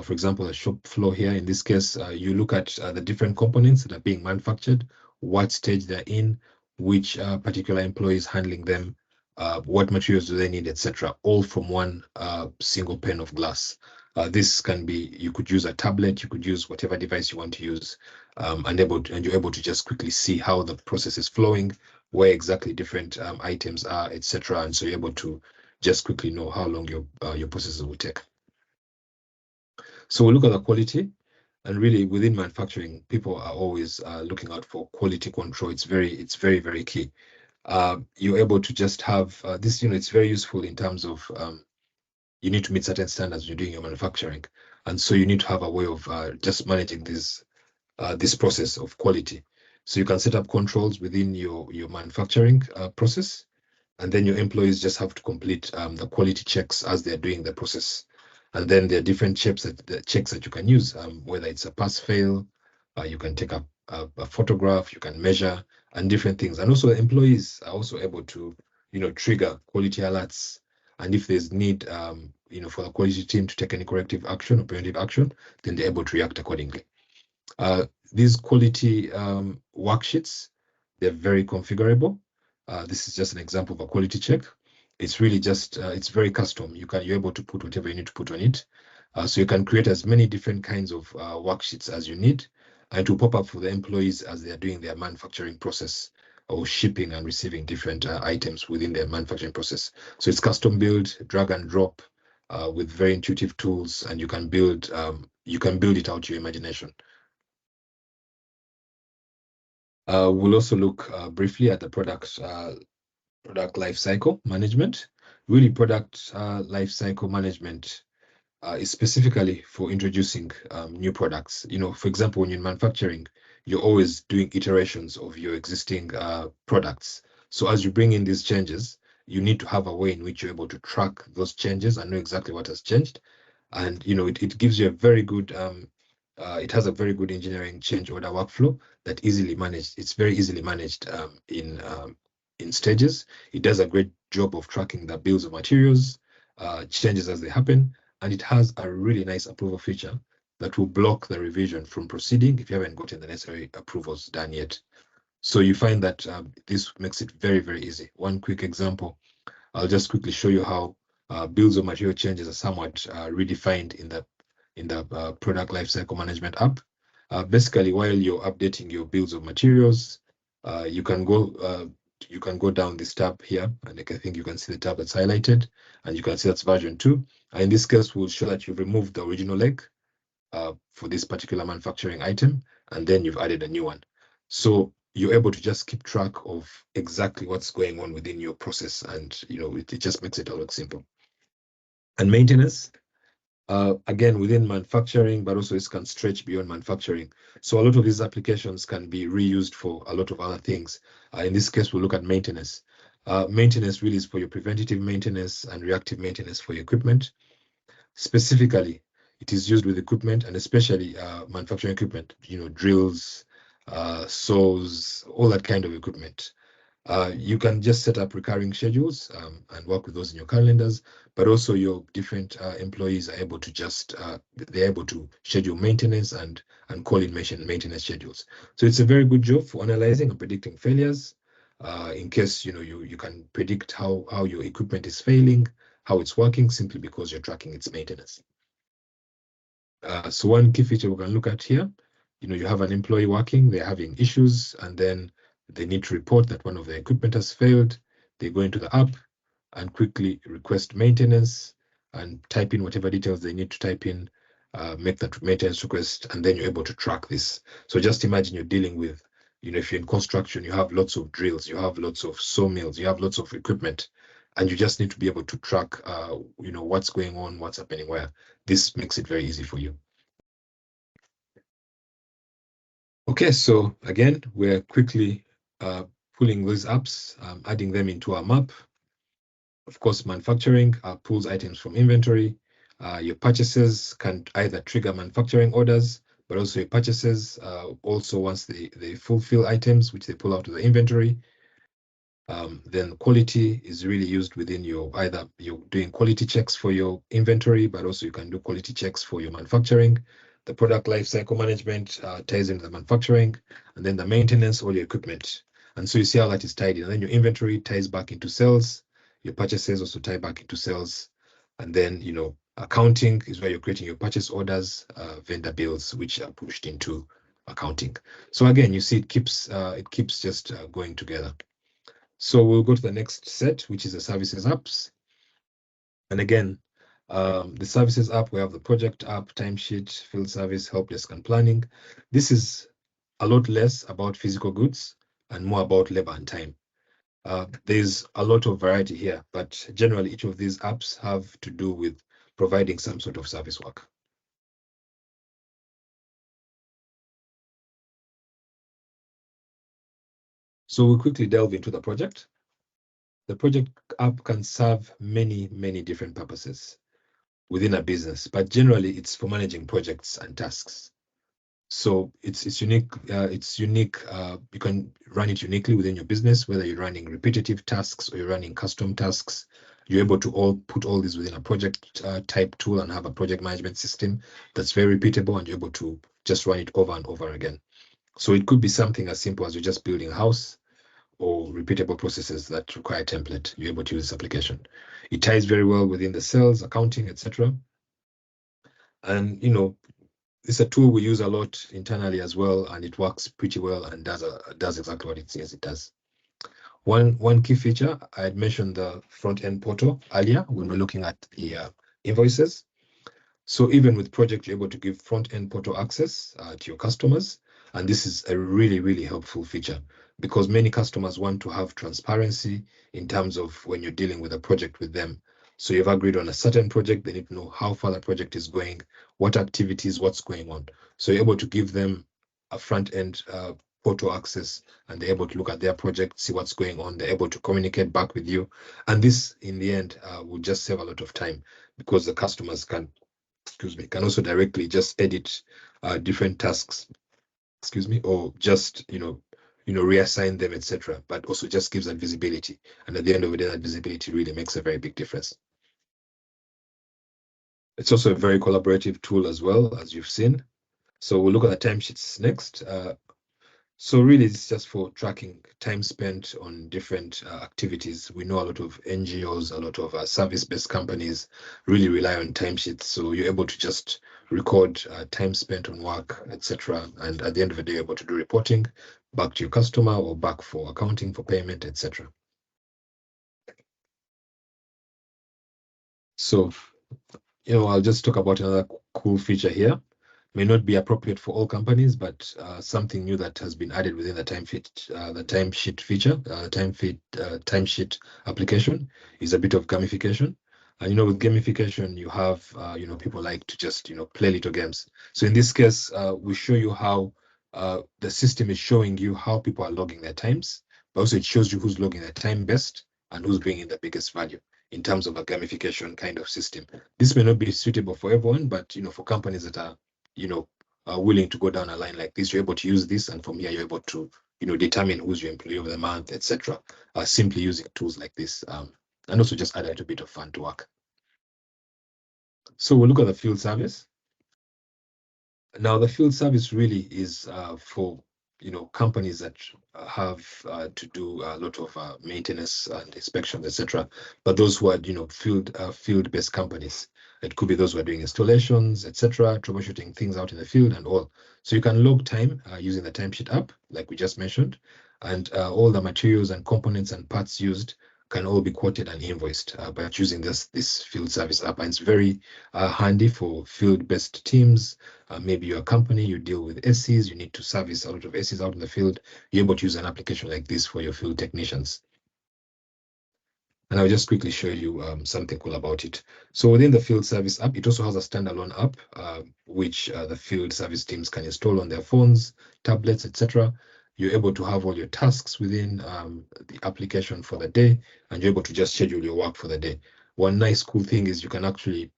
Speaker 2: For example, a shop floor here. In this case, you look at the different components that are being manufactured, what stage they're in, which particular employee is handling them, what materials do they need, etc. All from one single pane of glass. This can be, you could use a tablet, you could use whatever device you want to use, and you're able to just quickly see how the process is flowing, where exactly different items are, etc. And so you're able to just quickly know how long your processes will take. So we look at the quality, and really within manufacturing, people are always looking out for quality control. It's very, very key. You're able to just have this, it's very useful in terms of you need to meet certain standards when you're doing your manufacturing. And so you need to have a way of just managing this process of quality. So you can set up controls within your manufacturing process, and then your employees just have to complete the quality checks as they're doing the process. And then there are different checks that you can use, whether it's a pass fail, you can take a photograph, you can measure, and different things. And also employees are also able to, trigger quality alerts. And if there's need, for the quality team to take any corrective action or preventive action, then they're able to react accordingly. These quality worksheets, they're very configurable. This is just an example of a quality check. It's really just, it's very custom. You're able to put whatever you need to put on it. So you can create as many different kinds of worksheets as you need, and to pop up for the employees as they are doing their manufacturing process or shipping and receiving different items within their manufacturing process. So it's custom build, drag and drop with very intuitive tools, and you can build it out to your imagination. We'll also look briefly at the product lifecycle management. Really, product lifecycle management is specifically for introducing new products. For example, when you're in manufacturing, you're always doing iterations of your existing products. So as you bring in these changes, you need to have a way in which you're able to track those changes and know exactly what has changed. And it gives you a very good it has a very good engineering change order workflow that easily managed. It's very easily managed in stages. It does a great job of tracking the bills of materials, changes as they happen, and it has a really nice approval feature that will block the revision from proceeding if you haven't gotten the necessary approvals done yet. So you find that this makes it very, very easy. One quick example, I'll just quickly show you how bills of material changes are somewhat redefined in the product lifecycle management app. Basically, while you're updating your bills of materials, you can go down this tab here, and I think you can see the tab that's highlighted, and you can see that's version 2. And in this case, we'll show that you've removed the original leg for this particular manufacturing item, and then you've added a new one. So you're able to just keep track of exactly what's going on within your process, and it just makes it all look simple. And maintenance, again, within manufacturing, but also it can stretch beyond manufacturing. So a lot of these applications can be reused for a lot of other things. In this case, we'll look at maintenance. Maintenance really is for your preventative maintenance and reactive maintenance for your equipment. Specifically, it is used with equipment, and especially manufacturing equipment, drills, saws, all that kind of equipment. You can just set up recurring schedules and work with those in your calendars, but also your different employees are able to they're able to schedule maintenance and call in maintenance schedules. So it's a very good job for analyzing and predicting failures. In case you can predict how your equipment is failing, how it's working, simply because you're tracking its maintenance. So one key feature we can look at here, you have an employee working, they're having issues, and then they need to report that one of their equipment has failed. They go into the app and quickly request maintenance and type in whatever details they need to type in, make that maintenance request, and then you're able to track this. So just imagine you're dealing with, if you're in construction, you have lots of drills, you have lots of sawmills, you have lots of equipment, and you just need to be able to track, what's going on, what's happening where. This makes it very easy for you. Okay, so again, we're quickly pulling these apps, adding them into our map. Of course, manufacturing pulls items from inventory. Your purchases can either trigger manufacturing orders, but also your purchases, also once they fulfill items, which they pull out of the inventory. Then quality is really used within either you're doing quality checks for your inventory, but also you can do quality checks for your manufacturing. The product lifecycle management ties into the manufacturing, and then the maintenance, all your equipment. And so you see how that is tied in. And then your inventory ties back into sales. Your purchases also tie back into sales. And then, accounting is where you're creating your purchase orders, vendor bills, which are pushed into accounting. So again, you see it keeps just going together. So we'll go to the next set, which is the services apps. And again, the services app, we have the project app, timesheet, field service, help desk, and planning. This is a lot less about physical goods and more about labor and time. There's a lot of variety here, but generally each of these apps have to do with providing some sort of service work. So we'll quickly delve into the project. The project app can serve many, many different purposes within a business, but generally it's for managing projects and tasks. So it's unique. You can run it uniquely within your business, whether you're running repetitive tasks or you're running custom tasks. You're able to put all these within a project type tool and have a project management system that's very repeatable, and you're able to just run it over and over again. So it could be something as simple as you're just building a house, or repeatable processes that require a template. You're able to use this application. It ties very well within the sales, accounting, etc. And it's a tool we use a lot internally as well, and it works pretty well and does exactly what it says it does. One key feature, I had mentioned the front end portal earlier when we're looking at the invoices. So even with project, you're able to give front end portal access to your customers, and this is a really, really helpful feature because many customers want to have transparency in terms of when you're dealing with a project with them. So you've agreed on a certain project, they need to know how far the project is going, what activities, what's going on. So you're able to give them a front end portal access, and they're able to look at their project, see what's going on. They're able to communicate back with you, and this, in the end, will just save a lot of time because the customers can also directly just edit different tasks, or just reassign them, etc. But also just gives that visibility, and at the end of the day, that visibility really makes a very big difference. It's also a very collaborative tool as well, as you've seen. So we'll look at the timesheets next. So really, it's just for tracking time spent on different activities. We know a lot of NGOs, a lot of service-based companies really rely on timesheets. So you're able to just record time spent on work, etc. And at the end of the day, you're able to do reporting back to your customer or back for accounting, for payment, etc. So, I'll just talk about another cool feature here. May not be appropriate for all companies, but something new that has been added within the timesheet feature, timesheet application, is a bit of gamification. And with gamification, you have people like to just play little games. So in this case, we show you how the system is showing you how people are logging their times, but also it shows you who's logging their time best and who's bringing the biggest value in terms of a gamification kind of system. This may not be suitable for everyone, but for companies that are willing to go down a line like this, you're able to use this, and from here you're able to determine who's your employee of the month, etc. Simply using tools like this, and also just add a little bit of fun to work. So we'll look at the field service. Now, the field service really is for companies that have to do a lot of maintenance and inspections, etc. But those who are field-based companies, it could be those who are doing installations, etc., troubleshooting things out in the field and all. So you can log time using the timesheet app, like we just mentioned, and all the materials and components and parts used can all be quoted and invoiced by using this field service app. And it's very handy for field-based teams. Maybe you're a company, you deal with SCs, you need to service a lot of SCs out in the field. You're able to use an application like this for your field technicians. And I'll just quickly show you something cool about it. So within the field service app, it also has a standalone app, which the field service teams can install on their phones, tablets, etc. You're able to have all your tasks within the application for the day, and you're able to just schedule your work for the day. One nice cool thing is you can actually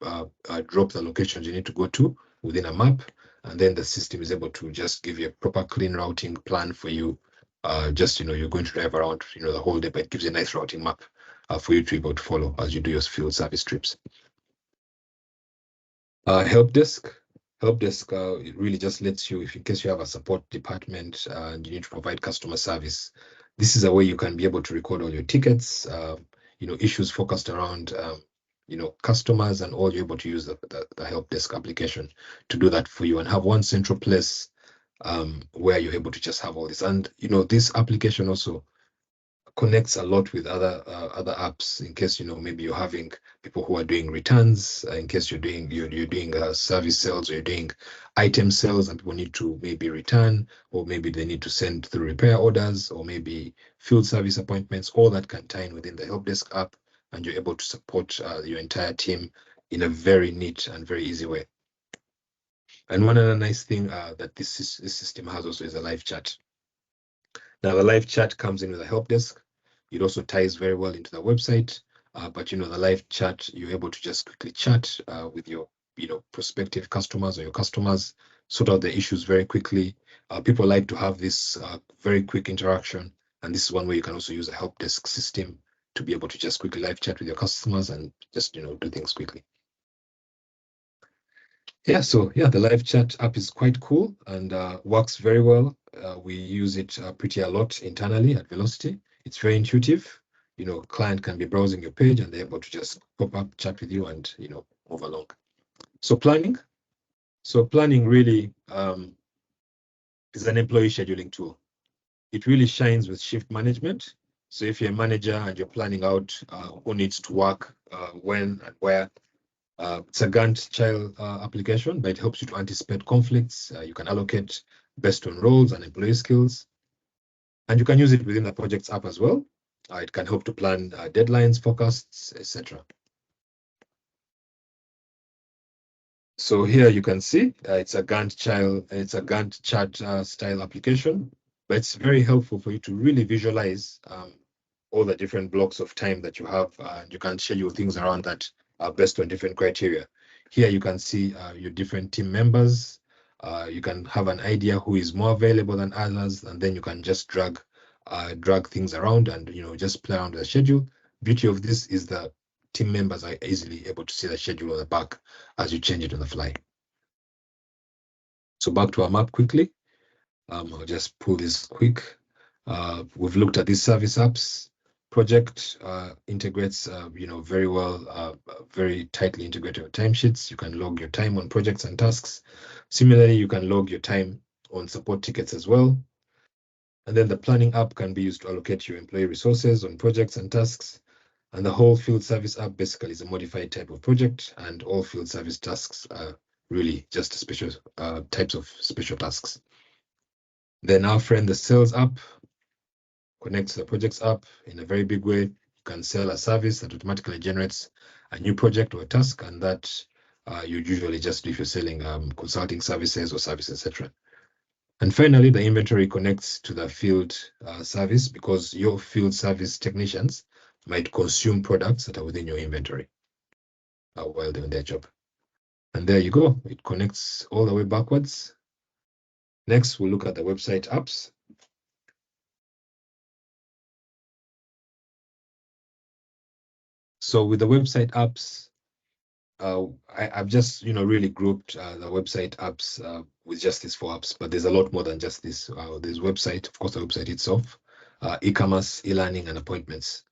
Speaker 2: drop the locations you need to go to within a map, and then the system is able to just give you a proper clean routing plan for you. Just, you're going to drive around, the whole day, but it gives you a nice routing map for you to be able to follow as you do your field service trips. Help desk. It really just lets you, if in case you have a support department and you need to provide customer service, this is a way you can be able to record all your tickets, issues focused around, customers, and all. You're able to use the help desk application to do that for you and have one central place where you're able to just have all this. And, this application also connects a lot with other apps in case maybe you're having people who are doing returns, in case you're doing service sales, or you're doing item sales and people need to maybe return, or maybe they need to send through repair orders, or maybe field service appointments. All that can tie in within the help desk app, and you're able to support your entire team in a very neat and very easy way. And one other nice thing that this system has also is a live chat. Now, the live chat comes in with a help desk. It also ties very well into the website. But the live chat, you're able to just quickly chat with your prospective customers or your customers, sort out the issues very quickly. People like to have this very quick interaction, and this is one way you can also use a help desk system to be able to just quickly live chat with your customers and just do things quickly. Yeah, so the live chat app is quite cool and works very well. We use it pretty a lot internally at Velocity. It's very intuitive. Client can be browsing your page and they're able to just pop up, chat with you, and move along. So planning. So planning really is an employee scheduling tool. It really shines with shift management. So if you're a manager and you're planning out who needs to work, when and where, it's a Gantt style application, but it helps you to anticipate conflicts. You can allocate based on roles and employee skills. And you can use it within the projects app as well. It can help to plan deadlines, forecasts, etc. So here you can see it's a Gantt chart style application, but it's very helpful for you to really visualize all the different blocks of time that you have. You can schedule things around that based on different criteria. Here you can see your different team members. You can have an idea who is more available than others, and then you can just drag things around and just play around with the schedule. Beauty of this is that team members are easily able to see the schedule on the back as you change it on the fly. So back to our map quickly. I'll just pull this quick. We've looked at these service apps. Project integrates, very well, very tightly integrated with timesheets. You can log your time on projects and tasks. Similarly, you can log your time on support tickets as well. And then the planning app can be used to allocate your employee resources on projects and tasks. And the whole field service app basically is a modified type of project, and all field service tasks are really just special types of special tasks. Then our friend, the sales app, connects the projects app in a very big way. You can sell a service that automatically generates a new project or a task, and that you usually just do if you're selling consulting services or services, etc. And finally, the inventory connects to the field service, because your field service technicians might consume products that are within your inventory while doing their job. And there you go. It connects all the way backwards. Next, we'll look at the website apps. So with the website apps, I've just really grouped the website apps with just these 4 apps, but there's a lot more than just this. There's website, of course, the website itself, eCommerce, e-learning, and appointments.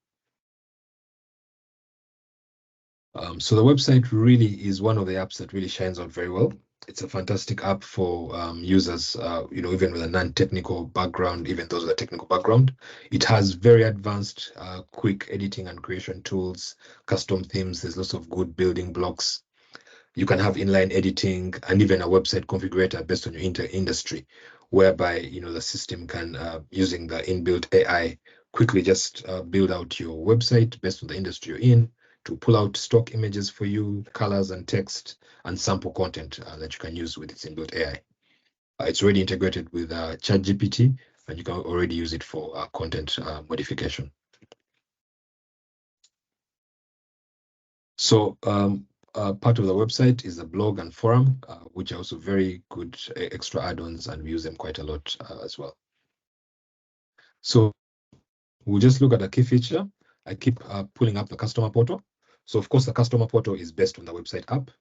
Speaker 2: So the website really is one of the apps that really shines out very well. It's a fantastic app for users, even with a non-technical background, even those with a technical background. It has very advanced, quick editing and creation tools, custom themes. There's lots of good building blocks. You can have inline editing and even a website configurator based on your industry, whereby the system can, using the inbuilt AI, quickly just build out your website based on the industry you're in, to pull out stock images for you, colors and text, and sample content that you can use with its inbuilt AI. It's already integrated with ChatGPT, and you can already use it for content modification. So part of the website is the blog and forum, which are also very good extra add-ons, and we use them quite a lot as well. So we'll just look at a key feature. I keep pulling up the customer portal. So of course, the customer portal is based on the website app.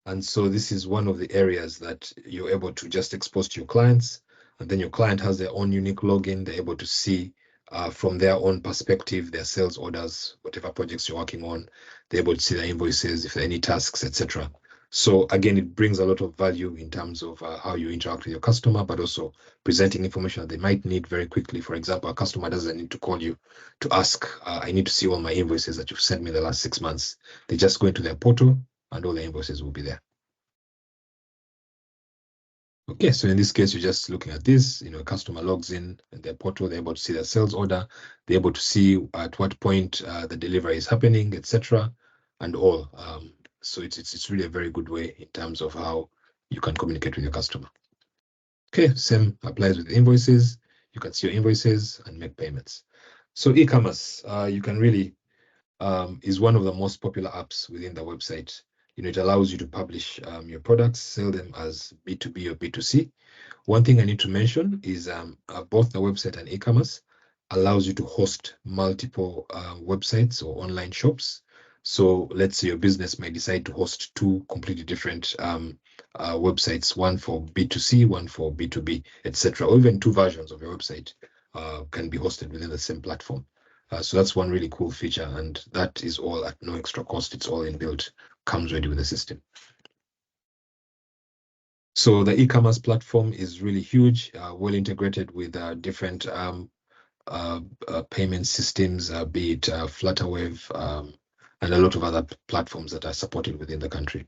Speaker 2: And so this is one of the areas that you're able to just expose to your clients. And then your client has their own unique login. They're able to see from their own perspective, their sales orders, whatever projects you're working on. They're able to see their invoices, if there are any tasks, etc. So again, it brings a lot of value in terms of how you interact with your customer, but also presenting information that they might need very quickly. For example, a customer doesn't need to call you to ask, I need to see all my invoices that you've sent me the last 6 months. They just go into their portal and all the invoices will be there. Okay, so in this case, you're just looking at this, a customer logs in their portal, they're able to see their sales order, they're able to see at what point the delivery is happening, etc., and all. So it's really a very good way in terms of how you can communicate with your customer. Okay, same applies with invoices. You can see your invoices and make payments. So e-commerce, you can really, is one of the most popular apps within the website. It allows you to publish your products, sell them as B2B or B2C. One thing I need to mention is both the website and e-commerce allows you to host multiple websites or online shops. So let's say your business may decide to host two completely different websites, one for B2C, one for B2B, etc. Or even two versions of your website can be hosted within the same platform. So that's one really cool feature, and that is all at no extra cost. It's all inbuilt, comes ready with the system. So the e-commerce platform is really huge, well integrated with different payment systems, be it Flutterwave, and a lot of other platforms that are supported within the country.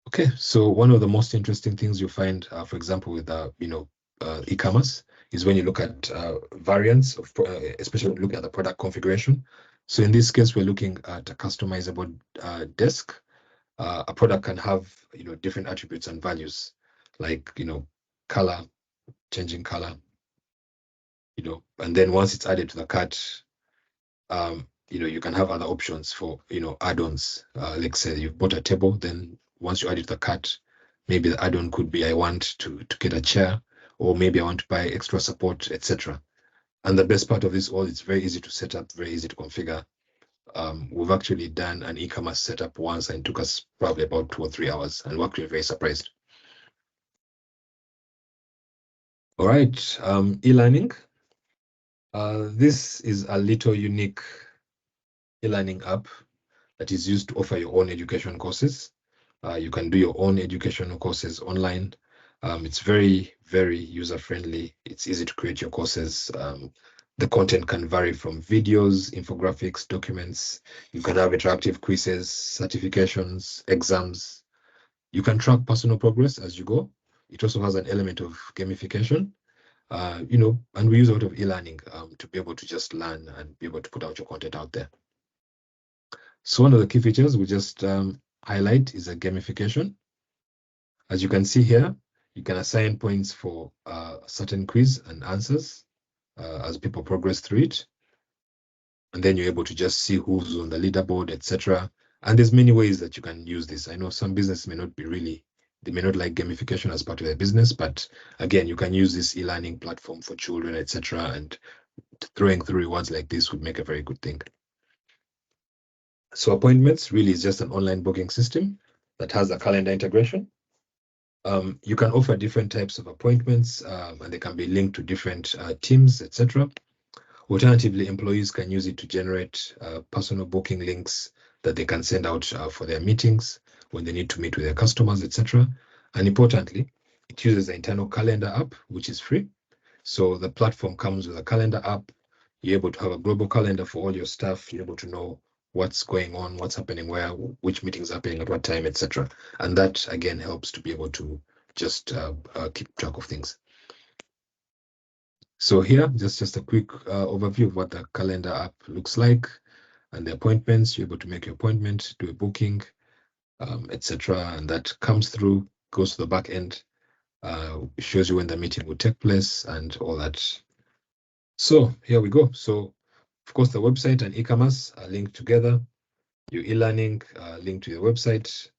Speaker 2: Okay, so one of the most interesting things you find, for example, with e-commerce, is when you look at variants of, especially looking at the product configuration. So in this case, we're looking at a customizable desk. A product can have different attributes and values, like color, changing color, and then once it's added to the cart, you can have other options for add-ons. Like say you've bought a table, then once you add it to the cart, maybe the add-on could be I want to get a chair, or maybe I want to buy extra support, etc. And the best part of this all, it's very easy to set up, very easy to configure. We've actually done an e-commerce setup once, and it took us probably about 2 or 3 hours, and we're actually very surprised. All right, e-learning. This is a little unique e-learning app that is used to offer your own education courses. You can do your own educational courses online. It's very, very user-friendly. It's easy to create your courses. The content can vary from videos, infographics, documents. You can have interactive quizzes, certifications, exams. You can track personal progress as you go. It also has an element of gamification, and we use a lot of e-learning to be able to just learn and be able to put out your content out there. So one of the key features we just highlight is a gamification. As you can see here, you can assign points for a certain quiz and answers as people progress through it. And then you're able to just see who's on the leaderboard, etc. And there's many ways that you can use this. I know some businesses may not they may not like gamification as part of their business, but again, you can use this e-learning platform for children, etc. And throwing through rewards like this would make a very good thing. So appointments really is just an online booking system that has a calendar integration. You can offer different types of appointments, and they can be linked to different teams, etc. Alternatively, employees can use it to generate personal booking links that they can send out for their meetings when they need to meet with their customers, etc. And importantly, it uses the internal calendar app, which is free. So the platform comes with a calendar app. You're able to have a global calendar for all your staff. You're able to know what's going on, what's happening where, which meetings are happening at what time, etc. And that, again, helps to be able to just keep track of things. So here, just a quick overview of what the calendar app looks like, and the appointments. You're able to make your appointment, do a booking, etc. And that comes through, goes to the back end, shows you when the meeting will take place and all that. So here we go. So of course, the website and e-commerce are linked together. Your e-learning linked to your website,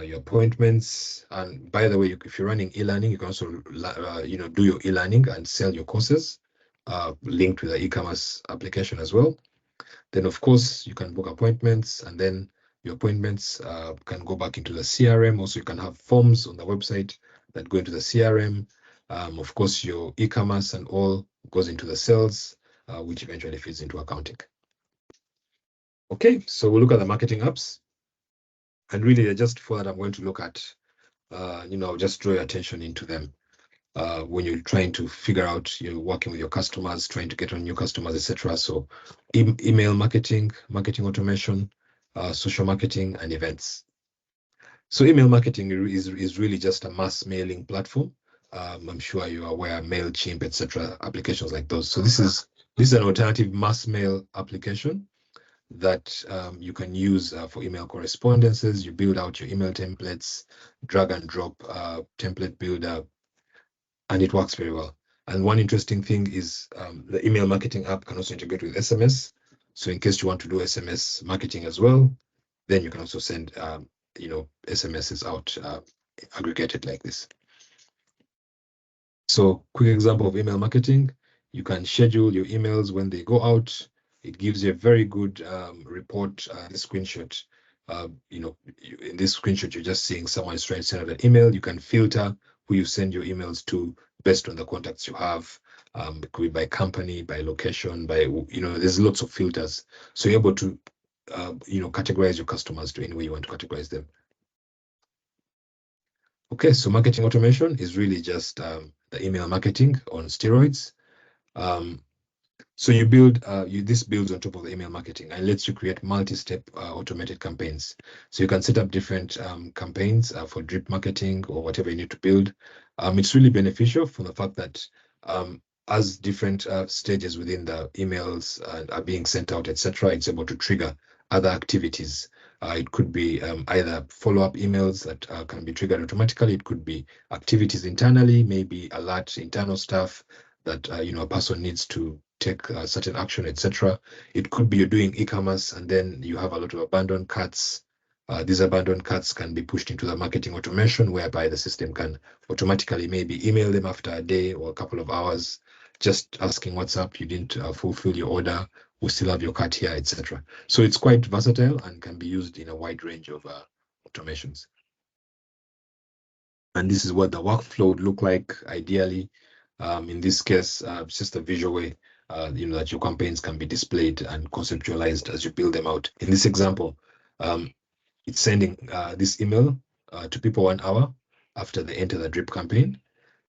Speaker 2: your appointments. And by the way, if you're running e-learning, you can also do your e-learning and sell your courses linked with the e-commerce application as well. Then of course you can book appointments, and then your appointments can go back into the CRM. Also, you can have forms on the website that go into the CRM. Of course, your e-commerce and all goes into the sales, which eventually feeds into accounting. Okay, so we'll look at the marketing apps. And really, just for that, I'm going to look at, just draw your attention into them. When you're trying to figure out, you're working with your customers, trying to get on new customers, etc. So email marketing, marketing automation, social marketing, and events. So email marketing is really just a mass mailing platform. I'm sure you are aware, MailChimp, etc. applications like those. So this is an alternative mass mail application that you can use for email correspondences. You build out your email templates, drag and drop template builder, and it works very well. And one interesting thing is the email marketing app can also integrate with SMS. So in case you want to do SMS marketing as well, then you can also send SMSs out aggregated like this. So quick example of email marketing, you can schedule your emails when they go out. It gives you a very good report. The screenshot, in this screenshot, you're just seeing someone is trying to send out an email. You can filter who you send your emails to based on the contacts you have. It could be by company, by location, there's lots of filters. So you're able to, categorize your customers to any way you want to categorize them. Okay, so marketing automation is really just the email marketing on steroids. So you build, this builds on top of the email marketing and lets you create multi-step automated campaigns. So you can set up different campaigns for drip marketing or whatever you need to build. It's really beneficial from the fact that as different stages within the emails are being sent out, etc., it's able to trigger other activities. It could be either follow-up emails that can be triggered automatically. It could be activities internally, maybe alert internal staff that a person needs to take certain action, etc. It could be you're doing e-commerce and then you have a lot of abandoned carts. These abandoned carts can be pushed into the marketing automation, whereby the system can automatically maybe email them after a day or a couple of hours, just asking what's up, you didn't fulfill your order, we still have your cart here, etc. So it's quite versatile and can be used in a wide range of automations. And this is what the workflow would look like ideally. In this case, it's just a visual way that your campaigns can be displayed and conceptualized as you build them out. In this example, it's sending this email to people 1 hour after they enter the drip campaign.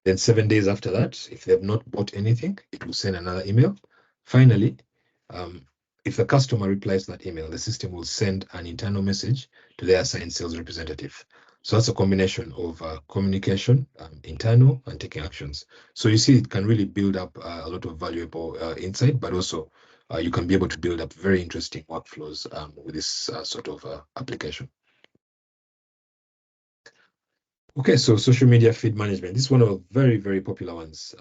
Speaker 2: Then 7 days after that, if they have not bought anything, it will send another email. Finally, if the customer replies to that email, the system will send an internal message to their assigned sales representative. So that's a combination of communication, internal, and taking actions. So you see, it can really build up a lot of valuable insight, but also you can be able to build up very interesting workflows with this sort of application. Okay, so social media feed management. This is one of the very, very popular ones.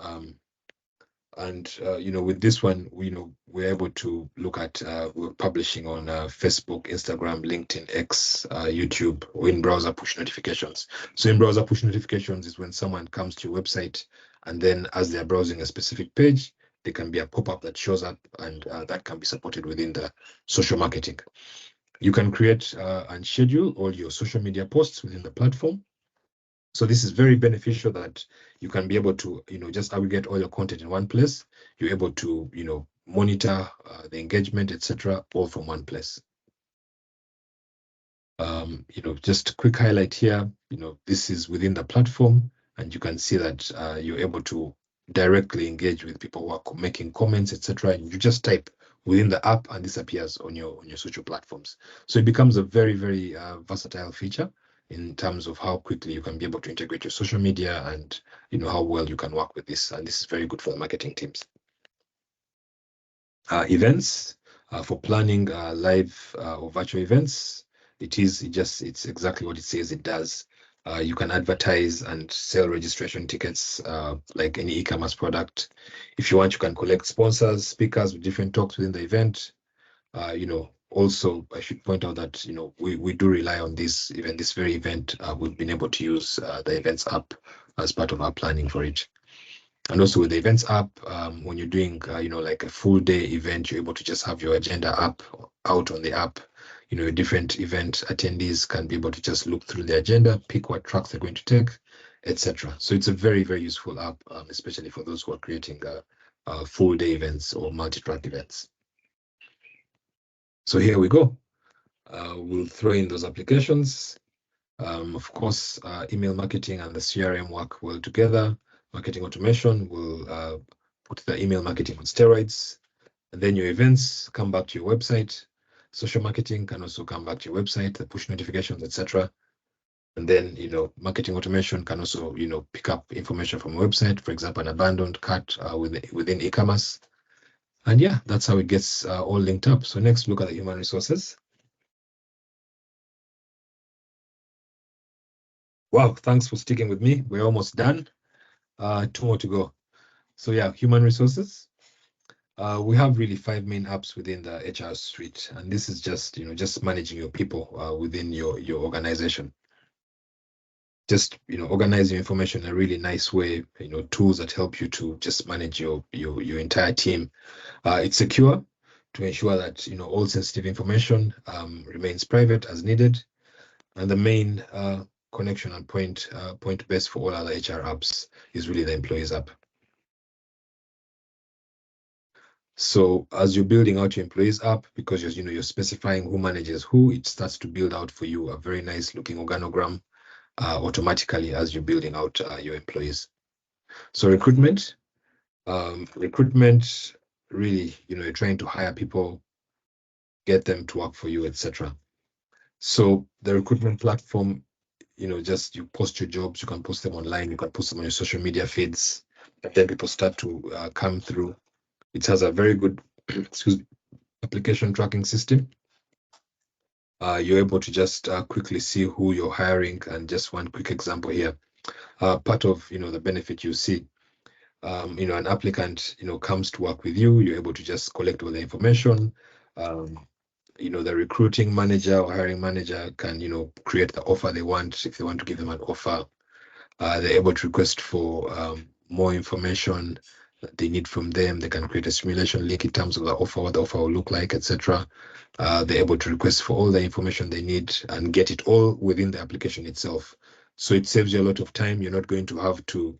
Speaker 2: With this one, we're able to look at we're publishing on Facebook, Instagram, LinkedIn, X, YouTube, or in browser push notifications. So in browser push notifications is when someone comes to your website, and then as they're browsing a specific page, there can be a pop-up that shows up, and that can be supported within the social marketing. You can create and schedule all your social media posts within the platform. So this is very beneficial that you can be able to, just aggregate all your content in one place. You're able to, monitor the engagement, etc., all from one place. Just a quick highlight here, this is within the platform, and you can see that you're able to directly engage with people who are making comments, etc. And you just type within the app, and this appears on your social platforms. So it becomes a very, very versatile feature in terms of how quickly you can be able to integrate your social media and how well you can work with this. And this is very good for the marketing teams. Events for planning live or virtual events. It's exactly what it says it does. You can advertise and sell registration tickets like any e-commerce product. If you want, you can collect sponsors, speakers with different talks within the event. Also, I should point out that we do rely on this very event. We've been able to use the events app as part of our planning for it. And also with the events app, when you're doing like a full day event, you're able to just have your agenda app out on the app. Different event attendees can be able to just look through the agenda, pick what tracks they're going to take, etc. So it's a very, very useful app, especially for those who are creating full day events or multi-track events. So here we go. We'll throw in those applications. Of course, email marketing and the CRM work well together. Marketing automation will put the email marketing on steroids. And then your events come back to your website. Social marketing can also come back to your website, the push notifications, etc. And then, marketing automation can also, pick up information from a website, for example, an abandoned cart within e-commerce. And yeah, that's how it gets all linked up. So next, look at the human resources. Wow, thanks for sticking with me. We're almost done. 2 more to go. So yeah, human resources. We have really 5 main apps within the HR suite, and this is just managing your people within your organization. Just organize your information in a really nice way. Tools that help you to just manage your entire team. It's secure to ensure that all sensitive information remains private as needed, and the main connection and point base for all other HR apps is really the employees app. So as you're building out your employees app, because you're specifying who manages who, it starts to build out for you a very nice looking organogram automatically as you're building out your employees. So recruitment really, you're trying to hire people, get them to work for you, etc. So the recruitment platform, just you post your jobs, you can post them online, you can post them on your social media feeds, and then people start to come through. It has a very good application tracking system. You're able to just quickly see who you're hiring, and just one quick example here. Part of the benefit you see, an applicant comes to work with you, you're able to just collect all the information. The recruiting manager or hiring manager can create the offer they want. If they want to give them an offer, they're able to request for more information that they need from them. They can create a simulation link in terms of the offer, what the offer will look like, etc. They're able to request for all the information they need and get it all within the application itself. So it saves you a lot of time. You're not going to have to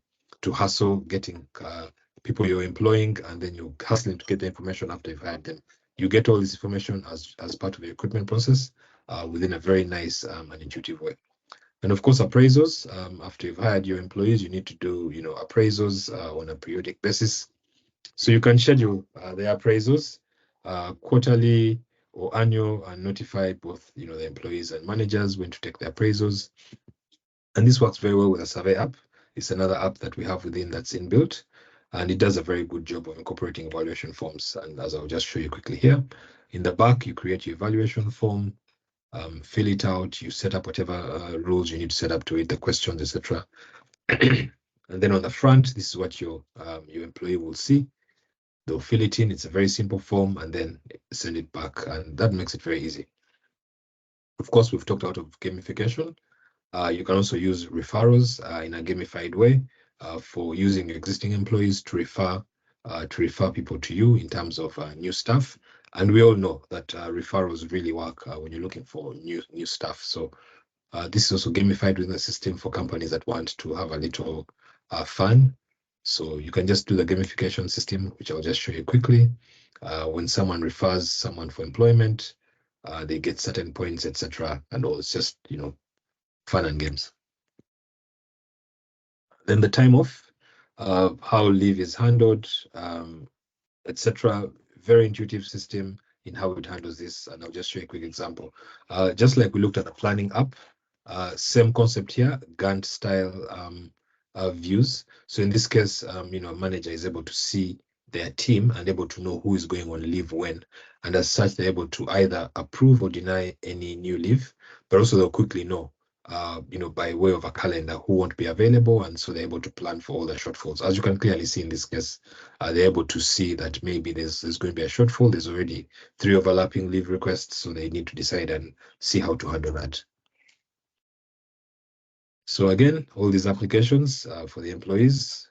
Speaker 2: hustle getting people you're employing, and then you're hustling to get the information after you've hired them. You get all this information as part of the recruitment process within a very nice and intuitive way. And of course, appraisals. After you've hired your employees, you need to do appraisals on a periodic basis. So you can schedule the appraisals quarterly or annual, and notify both the employees and managers when to take the appraisals. And this works very well with a survey app. It's another app that we have within that's inbuilt, and it does a very good job of incorporating evaluation forms. And as I'll just show you quickly here, in the back, you create your evaluation form, fill it out, you set up whatever rules you need to set up to it, the questions, etc. And then on the front, this is what your employee will see. They'll fill it in. It's a very simple form, and then send it back, and that makes it very easy. Of course, we've talked out of gamification. You can also use referrals in a gamified way for using your existing employees to refer people to you in terms of new stuff. And we all know that referrals really work when you're looking for new stuff. So this is also gamified within the system for companies that want to have a little fun. So you can just do the gamification system, which I'll just show you quickly. When someone refers someone for employment, they get certain points, etc. And all. It's just fun and games. Then the time off, how leave is handled, etc. Very intuitive system in how it handles this, and I'll just show you a quick example. Just like we looked at the planning app, Same concept here, Gantt style views. So in this case, a manager is able to see their team and able to know who is going on leave when. And as such, they're able to either approve or deny any new leave, but also they'll quickly know, by way of a calendar who won't be available. And so they're able to plan for all the shortfalls. As you can clearly see in this case, they're able to see that maybe there's going to be a shortfall. There's already 3 overlapping leave requests. So they need to decide and see how to handle that. So again, all these applications for the employees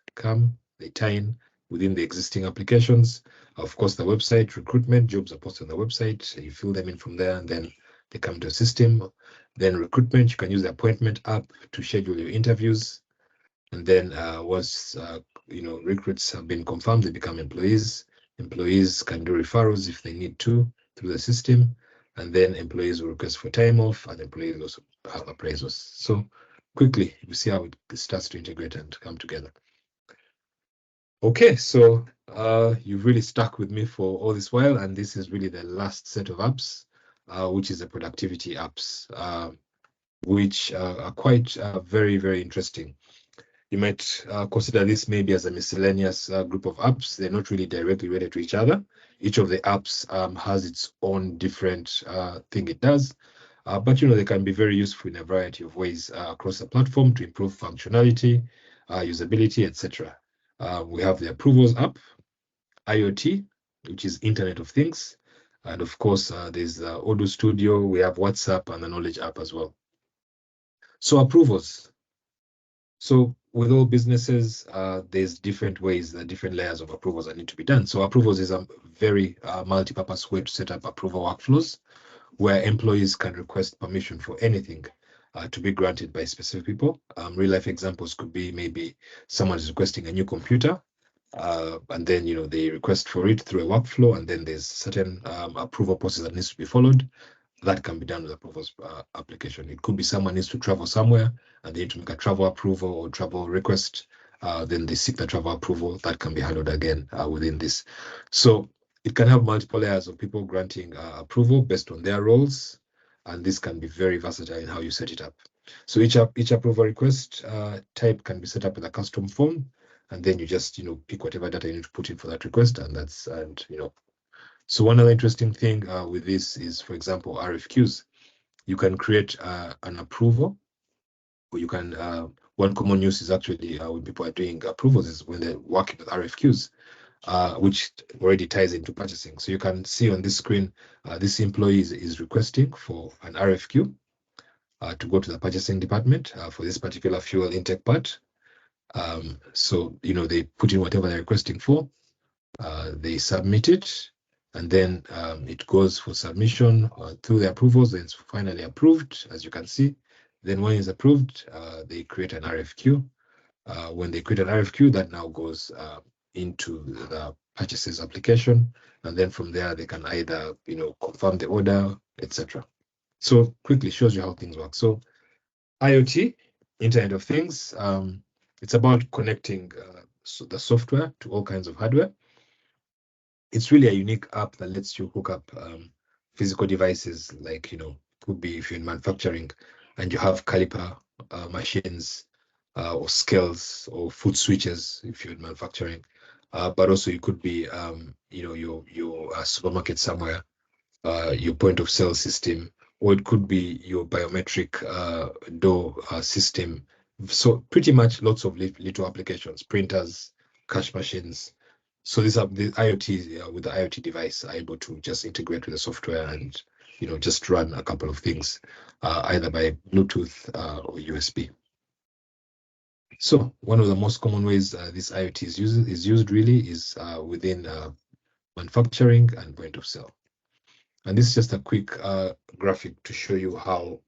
Speaker 2: they tie in within the existing applications. Of course, the website, recruitment, jobs are posted on the website. You fill them in from there and then they come to a system. Then recruitment, you can use the appointment app to schedule your interviews. And then once recruits have been confirmed, they become employees. Employees can do referrals if they need to through the system. And then employees will request for time off and employees also have appraisals. So quickly, you see how it starts to integrate and come together. Okay, so you've really stuck with me for all this while, and this is really the last set of apps, which is the productivity apps, which are quite very, very interesting. You might consider this maybe as a miscellaneous group of apps. They're not really directly related to each other. Each of the apps has its own different thing it does. But they can be very useful in a variety of ways across the platform to improve functionality, usability, etc. We have the Approvals app, IoT, which is Internet of Things. And of course, there's Odoo Studio, we have WhatsApp and the Knowledge app as well. So approvals. So with all businesses, there's different ways, different layers of approvals that need to be done. So approvals is a very multi-purpose way to set up approval workflows where employees can request permission for anything to be granted by specific people. Real life examples could be maybe someone is requesting a new computer and then they request for it through a workflow, and then there's certain approval process that needs to be followed. That can be done with approvals application. It could be someone needs to travel somewhere and they need to make a travel approval or travel request. Then they seek the travel approval. That can be handled again within this. So it can have multiple layers of people granting approval based on their roles. And this can be very versatile in how you set it up. So each approval request type can be set up with a custom form. And then you just, pick whatever data you need to put in for that request. So one other interesting thing with this is, for example, RFQs. You can create an approval, or you can, one common use is actually when people are doing approvals is when they're working with RFQs, which already ties into purchasing. So you can see on this screen, this employee is requesting for an RFQ to go to the purchasing department for this particular fuel intake part. So, they put in whatever they're requesting for, they submit it, and then it goes for submission through the approvals. Then it's finally approved, as you can see. Then when it's approved, they create an RFQ. When they create an RFQ, that now goes into the purchases application, and then from there they can either confirm the order, etc. So quickly shows you how things work. So IoT, Internet of Things, it's about connecting the software to all kinds of hardware. It's really a unique app that lets you hook up physical devices, like, could be if you're in manufacturing and you have caliper machines or scales or foot switches if you're in manufacturing. But also it could be, your supermarket somewhere, your point of sale system, or it could be your biometric door system. So pretty much lots of little applications, printers, cash machines. So these are the IoT with the IoT device are able to just integrate with the software and just run a couple of things either by Bluetooth or USB. So one of the most common ways this IoT is used really is within manufacturing and point of sale. And this is just a quick graphic to show you how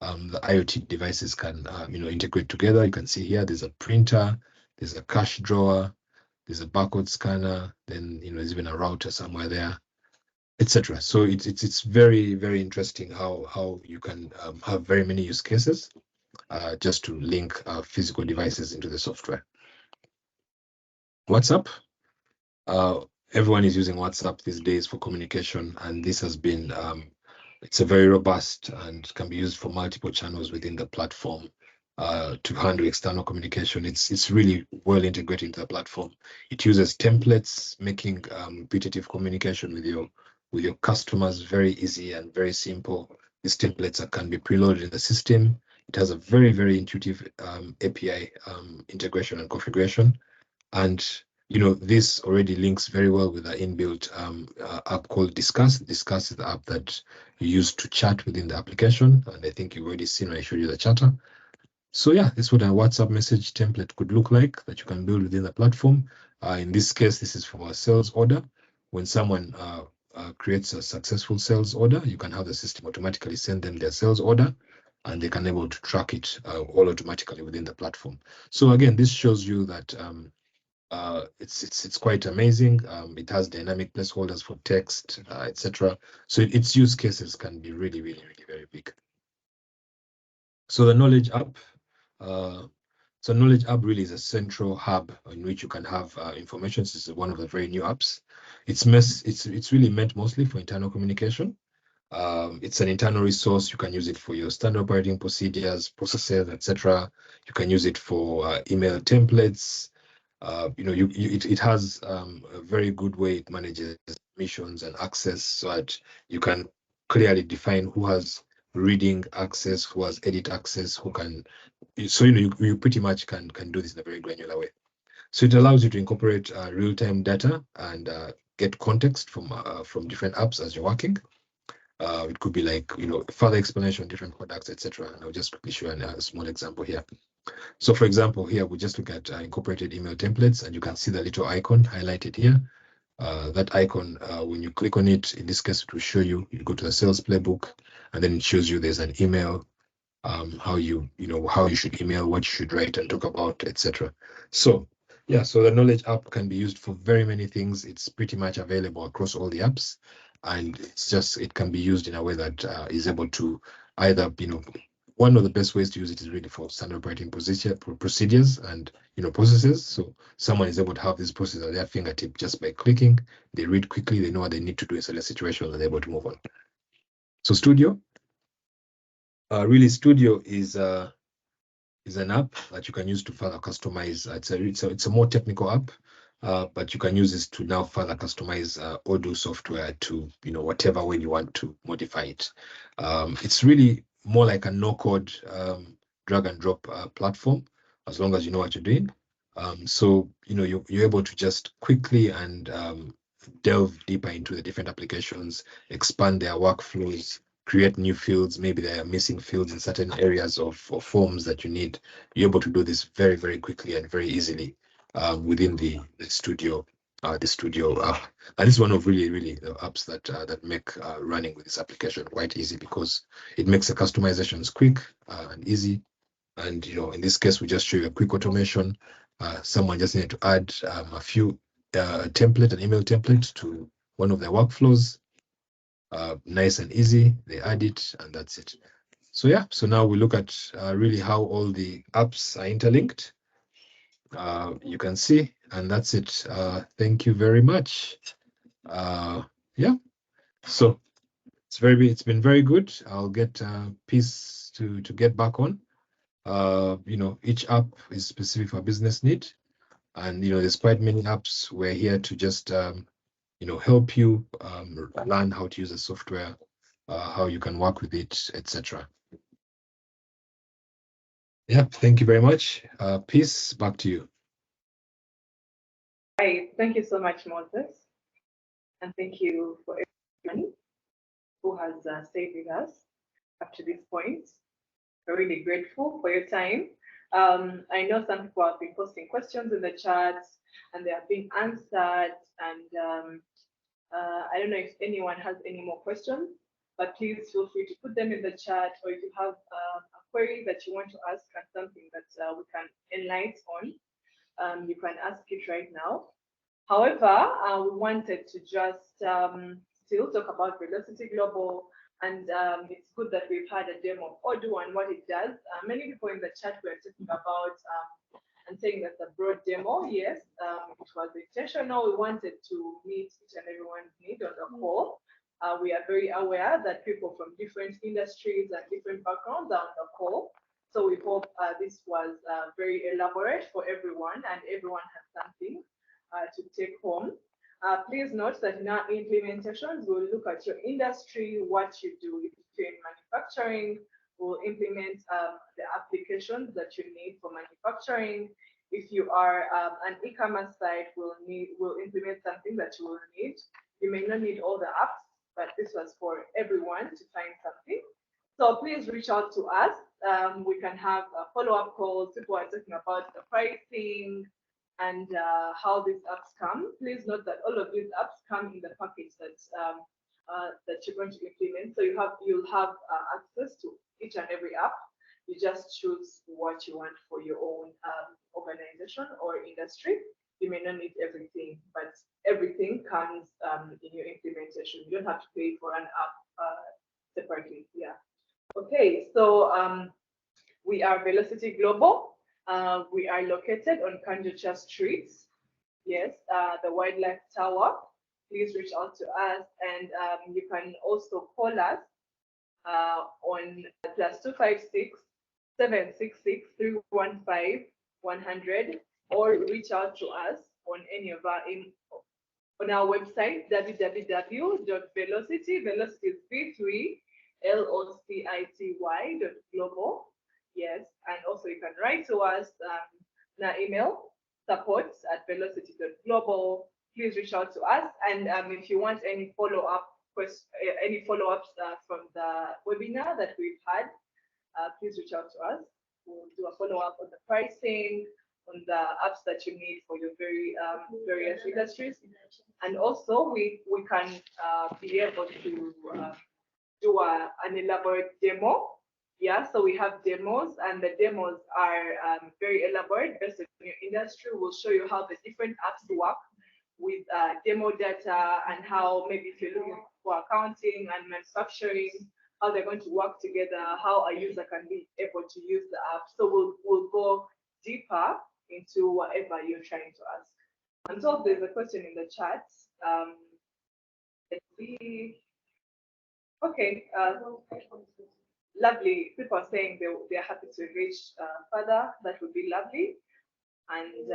Speaker 2: the IoT devices can integrate together. You can see here there's a printer, there's a cash drawer, there's a barcode scanner, then there's even a router somewhere there, etc. So it's very, very interesting how you can have very many use cases just to link physical devices into the software. WhatsApp. Everyone is using WhatsApp these days for communication, and this has been It's a very robust and can be used for multiple channels within the platform to handle external communication. It's really well integrated into the platform. It uses templates, making repetitive communication with your customers very easy and very simple. These templates can be preloaded in the system. It has a very intuitive API integration and configuration. And this already links very well with the inbuilt app called Discuss. Discuss is the app that you use to chat within the application. And I think you've already seen when I showed you the chatter. So yeah, this is what a WhatsApp message template could look like that you can build within the platform. In this case, this is for a sales order. When someone creates a successful sales order, you can have the system automatically send them their sales order, and they can able to track it all automatically within the platform. So again, this shows you that it's quite amazing. It has dynamic placeholders for text, etc. So its use cases can be really very big. So the Knowledge app, Knowledge app really is a central hub in which you can have information. This is one of the very new apps. It's really meant mostly for internal communication. It's an internal resource. You can use it for your standard operating procedures, processes, etc. You can use it for email templates. It has a very good way it manages missions and access, so that you can clearly define who has reading access, who has edit access, who can. So you pretty much can do this in a very granular way. So it allows you to incorporate real-time data and get context from different apps as you're working. It could be like further explanation on different products, etc. And I'll just quickly show a small example here. So for example, here we just look at incorporated email templates, and you can see the little icon highlighted here. That icon, when you click on it, in this case, it will show you go to the sales playbook, and then it shows you there's an email, how you should email, what you should write and talk about, etc. So yeah, so the Knowledge app can be used for very many things. It's pretty much available across all the apps, and it can be used in a way that is able to either one of the best ways to use it is really for standard operating procedures and processes. So someone is able to have this process at their fingertip just by clicking. They read quickly, they know what they need to do in certain situations, and they're able to move on. So Studio, really Studio is an app that you can use to further customize. It's a more technical app, but you can use this to now further customize Odoo software to whatever way you want to modify it. It's really more like a no-code drag and drop platform, as long as you know what you're doing. So you're able to just quickly and delve deeper into the different applications, expand their workflows, create new fields. Maybe there are missing fields in certain areas of forms that you need. You're able to do this very quickly and very easily within the Studio app. And it's one of really the apps that make running with this application quite easy, because it makes the customizations quick and easy. And in this case, we just show you a quick automation. Someone just needed to add a few an email template to one of their workflows. Nice and easy. They add it, and that's it. So yeah, so now we look at really how all the apps are interlinked. You can see, and that's it. Thank you very much. Yeah, so it's been very good. I'll get Peace to get back on. Each app is specific for business need, and there's quite many apps. We're here to just help you learn how to use the software, how you can work with it, etc. Yeah, thank you very much. Peace, back to you.
Speaker 1: Right. Thank you so much, Moses. And thank you for everyone who has stayed with us up to this point. We're really grateful for your time. I know some people have been posting questions in the chat and they have been answered. And I don't know if anyone has any more questions, but please feel free to put them in the chat, or if you have a query that you want to ask and something that we can enlighten on, you can ask it right now. However, we wanted to just still talk about Velocity Global, and it's good that we've had a demo of Odoo and what it does. Many people in the chat were talking about and saying that's a broad demo. Yes, it was intentional. We wanted to meet each and everyone's need on the call. We are very aware that people from different industries and different backgrounds are on the call. So we hope this was very elaborate for everyone and everyone has something to take home. Please note that in our implementations, we'll look at your industry, what you do. If you're in manufacturing, we'll implement the applications that you need for manufacturing. If you are an e-commerce site, we'll implement something that you will need. You may not need all the apps, but this was for everyone to find something. So please reach out to us. We can have follow-up calls. People are talking about the pricing and how these apps come. Please note that all of these apps come in the package that you're going to implement. So you'll have access to each and every app. You just choose what you want for your own organization or industry. You may not need everything, but everything comes in your implementation. You don't have to pay for an app separately. Yeah. Okay, so we are Velocity Global. We are located on Kanjucha Street. Yes, the Wildlife Tower. Please reach out to us, and you can also call us on +256 766 315 100, or reach out to us on any of our on our website www.velocity. Velocity is V3LOCITY.global. Yes, and also you can write to us in our email support@velocity.global. Please reach out to us, and if you want any follow-ups from the webinar that we've had, please reach out to us. We'll do a follow-up on the pricing, on the apps that you need for your various industries, and also we can be able to do an elaborate demo. Yeah, so we have demos, and the demos are very elaborate based on your industry. We'll show you how the different apps work with demo data, and how maybe if you're looking for accounting and manufacturing, how they're going to work together, how a user can be able to use the app. So we'll go deeper into whatever you're trying to ask. And so there's a question in the chat. Let's see. Okay. Lovely. People are saying they're happy to reach further. That would be lovely. And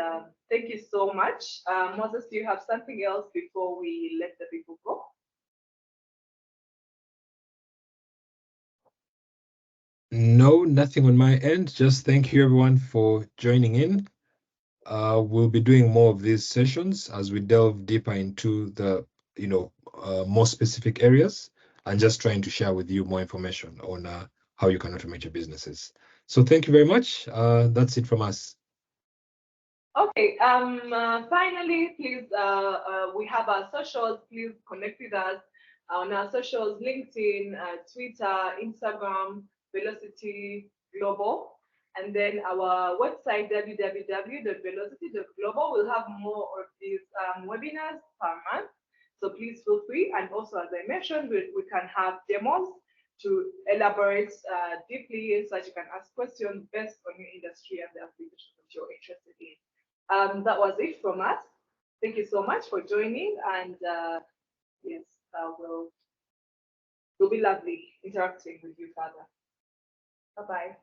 Speaker 1: thank you so much. Moses, do you have something else before we let the people go?
Speaker 2: No, nothing on my end. Just thank you everyone for joining in. We'll be doing more of these sessions as we delve deeper into the more specific areas, and just trying to share with you more information on how you can automate your businesses. So thank you very much. That's it from us.
Speaker 1: Okay. Finally, please, we have our socials. Please connect with us on our socials: LinkedIn, Twitter, Instagram, Velocity Global. And then our website, www.velocity.global, will have more of these webinars per month. So please feel free. And also, as I mentioned, we can have demos to elaborate deeply, so that you can ask questions based on your industry and the application that you're interested in. That was it from us. Thank you so much for joining, and yes, we'll be lovely interacting with you further. Bye-bye.